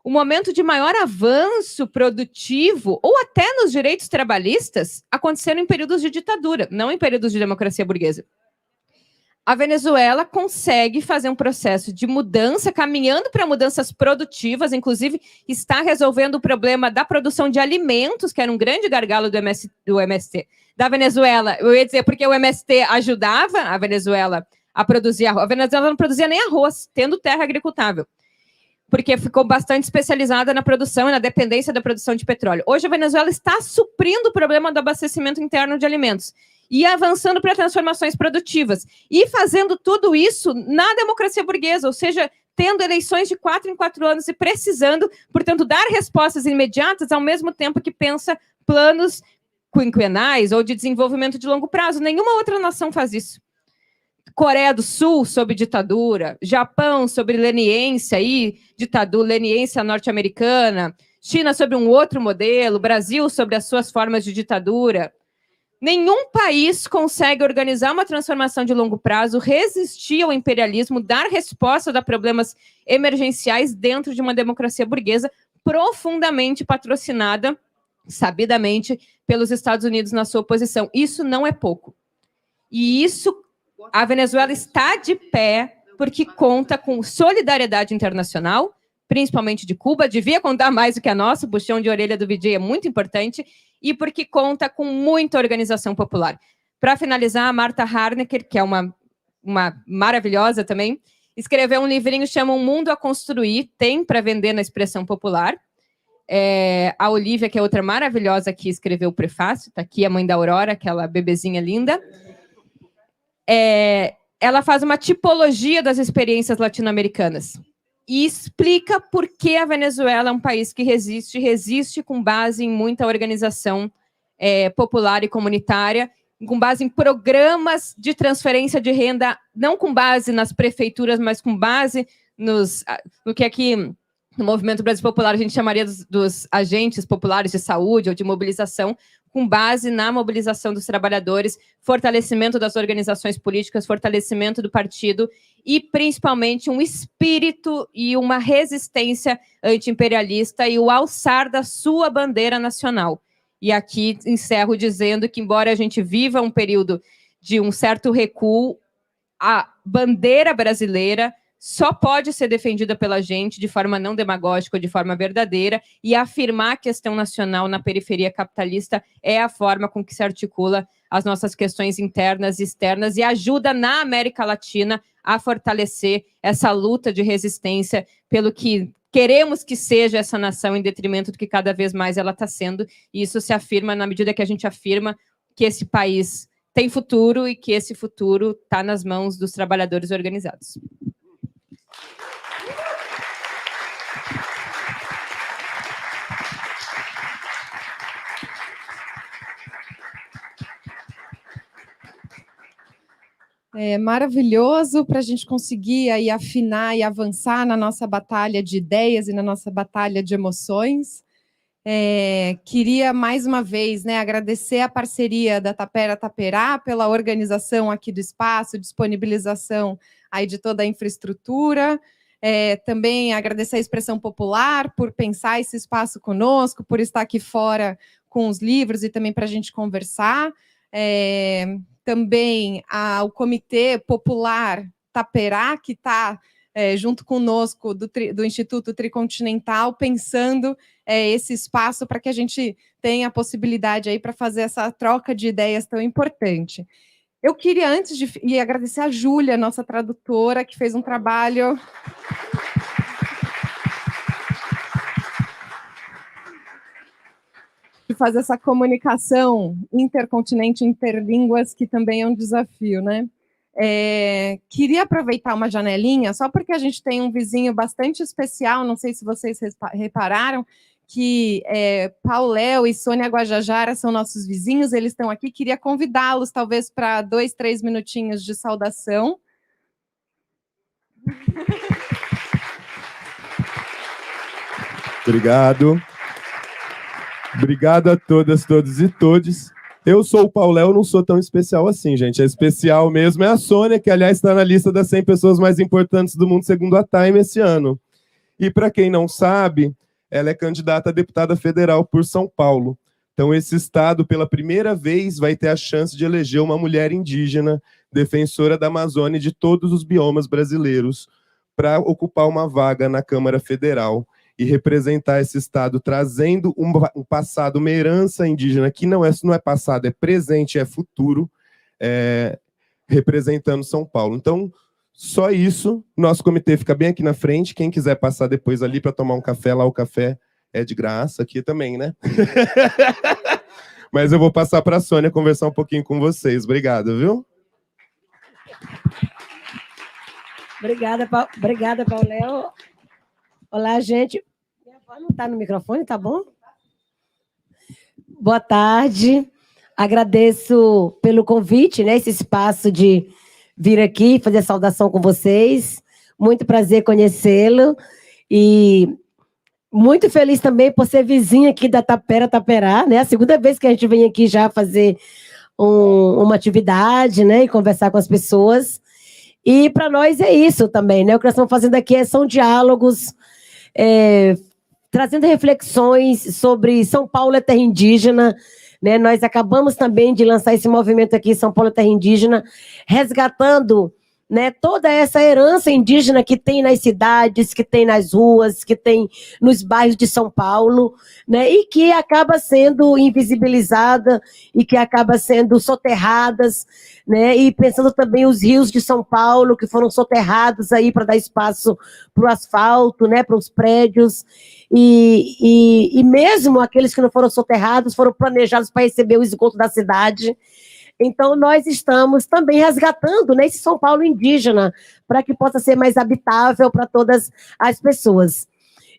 o momento de maior avanço produtivo, ou até nos direitos trabalhistas, aconteceram em períodos de ditadura, não em períodos de democracia burguesa. A Venezuela consegue fazer um processo de mudança, caminhando para mudanças produtivas, inclusive está resolvendo o problema da produção de alimentos, que era um grande gargalo do MST. Da Venezuela, eu ia dizer, porque o MST ajudava a Venezuela a produzir arroz. A Venezuela não produzia nem arroz, tendo terra agricultável, porque ficou bastante especializada na produção e na dependência da produção de petróleo. Hoje a Venezuela está suprindo o problema do abastecimento interno de alimentos e avançando para transformações produtivas, e fazendo tudo isso na democracia burguesa, ou seja, tendo eleições de 4 em 4 anos e precisando, portanto, dar respostas imediatas ao mesmo tempo que pensa planos quinquenais ou de desenvolvimento de longo prazo. Nenhuma outra nação faz isso. Coreia do Sul, sob ditadura, Japão, sob leniência, ditadura, leniência norte-americana, China, sob um outro modelo, Brasil, sobre as suas formas de ditadura. Nenhum país consegue organizar uma transformação de longo prazo, resistir ao imperialismo, dar resposta a problemas emergenciais dentro de uma democracia burguesa profundamente patrocinada, sabidamente, pelos Estados Unidos na sua oposição. Isso não é pouco. E isso, a Venezuela está de pé porque conta com solidariedade internacional, principalmente de Cuba, devia contar mais do que a nossa, o puxão de orelha do VJ é muito importante, e porque conta com muita organização popular. Para finalizar, a Marta Harnecker, que é uma maravilhosa também, escreveu um livrinho chamado Um Mundo a Construir, tem para vender na Expressão Popular. A Olivia, que é outra maravilhosa, que escreveu o prefácio, está aqui a mãe da Aurora, aquela bebezinha linda. Ela faz uma tipologia das experiências latino-americanas e explica por que a Venezuela é um país que resiste com base em muita organização popular e comunitária, com base em programas de transferência de renda, não com base nas prefeituras, mas com base no que aqui no Movimento Brasil Popular a gente chamaria dos agentes populares de saúde ou de mobilização, com base na mobilização dos trabalhadores, fortalecimento das organizações políticas, fortalecimento do partido e, principalmente, um espírito e uma resistência anti-imperialista e o alçar da sua bandeira nacional. E aqui encerro dizendo que, embora a gente viva um período de um certo recuo, a bandeira brasileira só pode ser defendida pela gente de forma não demagógica ou de forma verdadeira, e afirmar a questão nacional na periferia capitalista é a forma com que se articula as nossas questões internas e externas e ajuda na América Latina a fortalecer essa luta de resistência pelo que queremos que seja essa nação em detrimento do que cada vez mais ela está sendo, e isso se afirma na medida que a gente afirma que esse país tem futuro e que esse futuro está nas mãos dos trabalhadores organizados. Maravilhoso para a gente conseguir aí afinar e avançar na nossa batalha de ideias e na nossa batalha de emoções. Queria mais uma vez agradecer a parceria da Tapera Taperá pela organização aqui do espaço, disponibilização aí de toda a infraestrutura. Também agradecer a Expressão Popular por pensar esse espaço conosco, por estar aqui fora com os livros e também para a gente conversar. Também ao Comitê Popular Taperá, que está junto conosco do Instituto Tricontinental, pensando esse espaço para que a gente tenha a possibilidade aí para fazer essa troca de ideias tão importante. Eu queria, antes de agradecer a Júlia, nossa tradutora, que fez um trabalho... de fazer essa comunicação intercontinente, interlínguas, que também é um desafio, né? Queria aproveitar uma janelinha, só porque a gente tem um vizinho bastante especial, não sei se vocês repararam, que Pauléu e Sônia Guajajara são nossos vizinhos, eles estão aqui, queria convidá-los, talvez, para 2, 3 minutinhos de saudação. Obrigado. Obrigado a todas, todos e todes. Eu sou o Pauléu, não sou tão especial assim, gente. A especial mesmo é a Sônia, que, aliás, está na lista das 100 pessoas mais importantes do mundo, segundo a Time, esse ano. E para quem não sabe, ela é candidata a deputada federal por São Paulo. Então, esse estado, pela primeira vez, vai ter a chance de eleger uma mulher indígena, defensora da Amazônia e de todos os biomas brasileiros, para ocupar uma vaga na Câmara Federal e representar esse estado, trazendo um passado, uma herança indígena, que não é passado, é presente, é futuro, representando São Paulo. Então, só isso, nosso comitê fica bem aqui na frente, quem quiser passar depois ali para tomar um café, lá o café é de graça, aqui também, né? Mas eu vou passar para a Sônia conversar um pouquinho com vocês. Obrigado, viu? Obrigada, Pauléu. Olá, gente. Minha voz não está no microfone, tá bom? Boa tarde. Agradeço pelo convite, né? Esse espaço de vir aqui fazer a saudação com vocês. Muito prazer conhecê-lo. E muito feliz também por ser vizinha aqui da Taperá, né? A segunda vez que a gente vem aqui já fazer uma atividade, né? E conversar com as pessoas. E para nós é isso também, né? O que nós estamos fazendo aqui são diálogos, trazendo reflexões sobre São Paulo é terra indígena, né? Nós acabamos também de lançar esse movimento aqui, São Paulo é terra indígena, resgatando, né, toda essa herança indígena que tem nas cidades, que tem nas ruas, que tem nos bairros de São Paulo, né, e que acaba sendo invisibilizada e que acaba sendo soterradas, né, e pensando também os rios de São Paulo que foram soterrados aí para dar espaço para o asfalto, né, para os prédios, e mesmo aqueles que não foram soterrados foram planejados para receber o esgoto da cidade. Então, nós estamos também resgatando, né, esse São Paulo indígena, para que possa ser mais habitável para todas as pessoas.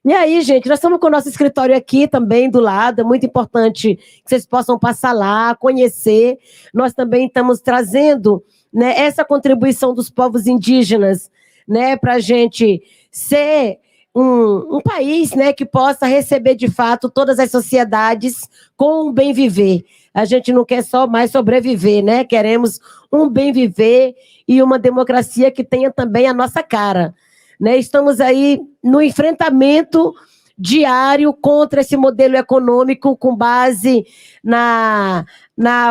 E aí, gente, nós estamos com o nosso escritório aqui também do lado, é muito importante que vocês possam passar lá, conhecer. Nós também estamos trazendo, né, essa contribuição dos povos indígenas, né, para a gente ser um país, né, que possa receber, de fato, todas as sociedades com um bem viver. A gente não quer só mais sobreviver, né? Queremos um bem viver e uma democracia que tenha também a nossa cara, né? Estamos aí no enfrentamento diário contra esse modelo econômico com base na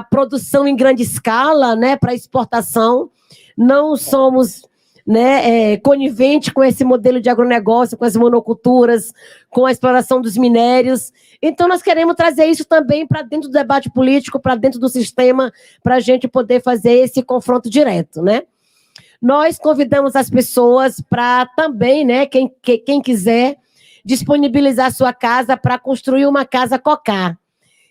produção em grande escala, né, para exportação. Não somos, né, conivente com esse modelo de agronegócio, com as monoculturas, com a exploração dos minérios. Então, nós queremos trazer isso também para dentro do debate político, para dentro do sistema, para a gente poder fazer esse confronto direto, né? Nós convidamos as pessoas para também, né, quem quiser, disponibilizar sua casa para construir uma casa Cocá.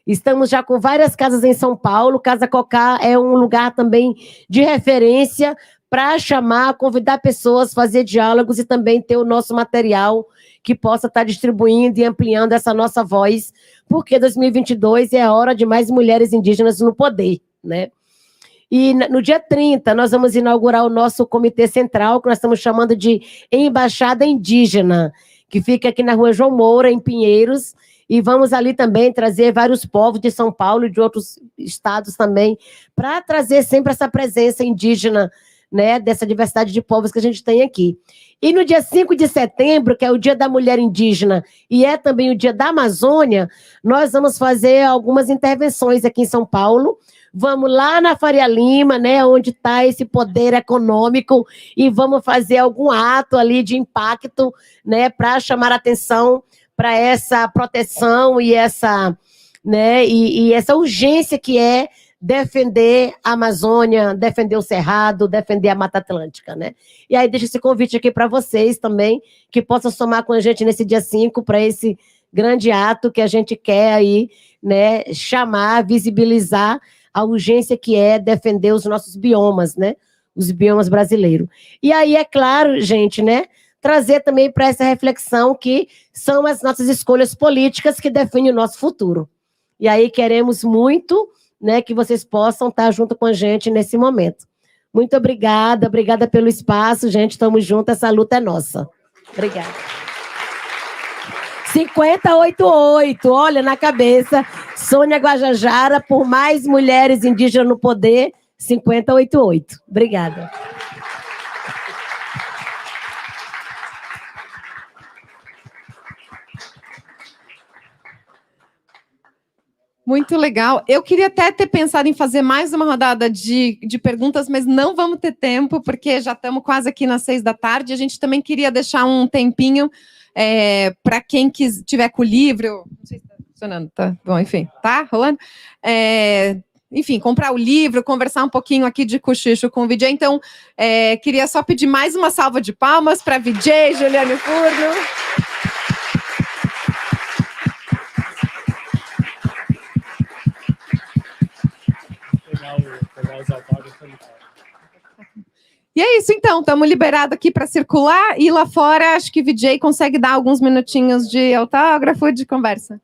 Estamos já com várias casas em São Paulo. Casa Cocá é um lugar também de referência para chamar, convidar pessoas, fazer diálogos e também ter o nosso material que possa estar distribuindo e ampliando essa nossa voz, porque 2022 é a hora de mais mulheres indígenas no poder, né? E no dia 30, nós vamos inaugurar o nosso comitê central, que nós estamos chamando de Embaixada Indígena, que fica aqui na Rua João Moura, em Pinheiros, e vamos ali também trazer vários povos de São Paulo e de outros estados também, para trazer sempre essa presença indígena, né, dessa diversidade de povos que a gente tem aqui. E no dia 5 de setembro, que é o Dia da Mulher Indígena, e é também o Dia da Amazônia, nós vamos fazer algumas intervenções aqui em São Paulo. Vamos lá na Faria Lima, né, onde está esse poder econômico, e vamos fazer algum ato ali de impacto, né, para chamar a atenção para essa proteção e essa, né, e essa urgência que é defender a Amazônia, defender o Cerrado, defender a Mata Atlântica, né? E aí deixo esse convite aqui para vocês também, que possam somar com a gente nesse dia 5 para esse grande ato que a gente quer aí, né, chamar, visibilizar a urgência que é defender os nossos biomas, né? Os biomas brasileiros. E aí, é claro, gente, né, trazer também para essa reflexão que são as nossas escolhas políticas que definem o nosso futuro. E aí queremos muito, né, que vocês possam estar junto com a gente nesse momento. Muito obrigada, obrigada pelo espaço, gente, estamos juntos, essa luta é nossa. Obrigada. 5088, olha na cabeça, Sônia Guajajara, por mais mulheres indígenas no poder, 5088. Obrigada. Muito legal. Eu queria até ter pensado em fazer mais uma rodada de perguntas, mas não vamos ter tempo, porque já estamos quase aqui nas 6 da tarde. A gente também queria deixar um tempinho para quem tiver com o livro. Não sei se está funcionando, tá? Bom, enfim, tá rolando? Enfim, comprar o livro, conversar um pouquinho aqui de cochicho com o VJ. Então, queria só pedir mais uma salva de palmas para VJ, Juliane Furno. E é isso, então. Estamos liberados aqui para circular. E lá fora, acho que o VJ consegue dar alguns minutinhos de autógrafo, de conversa.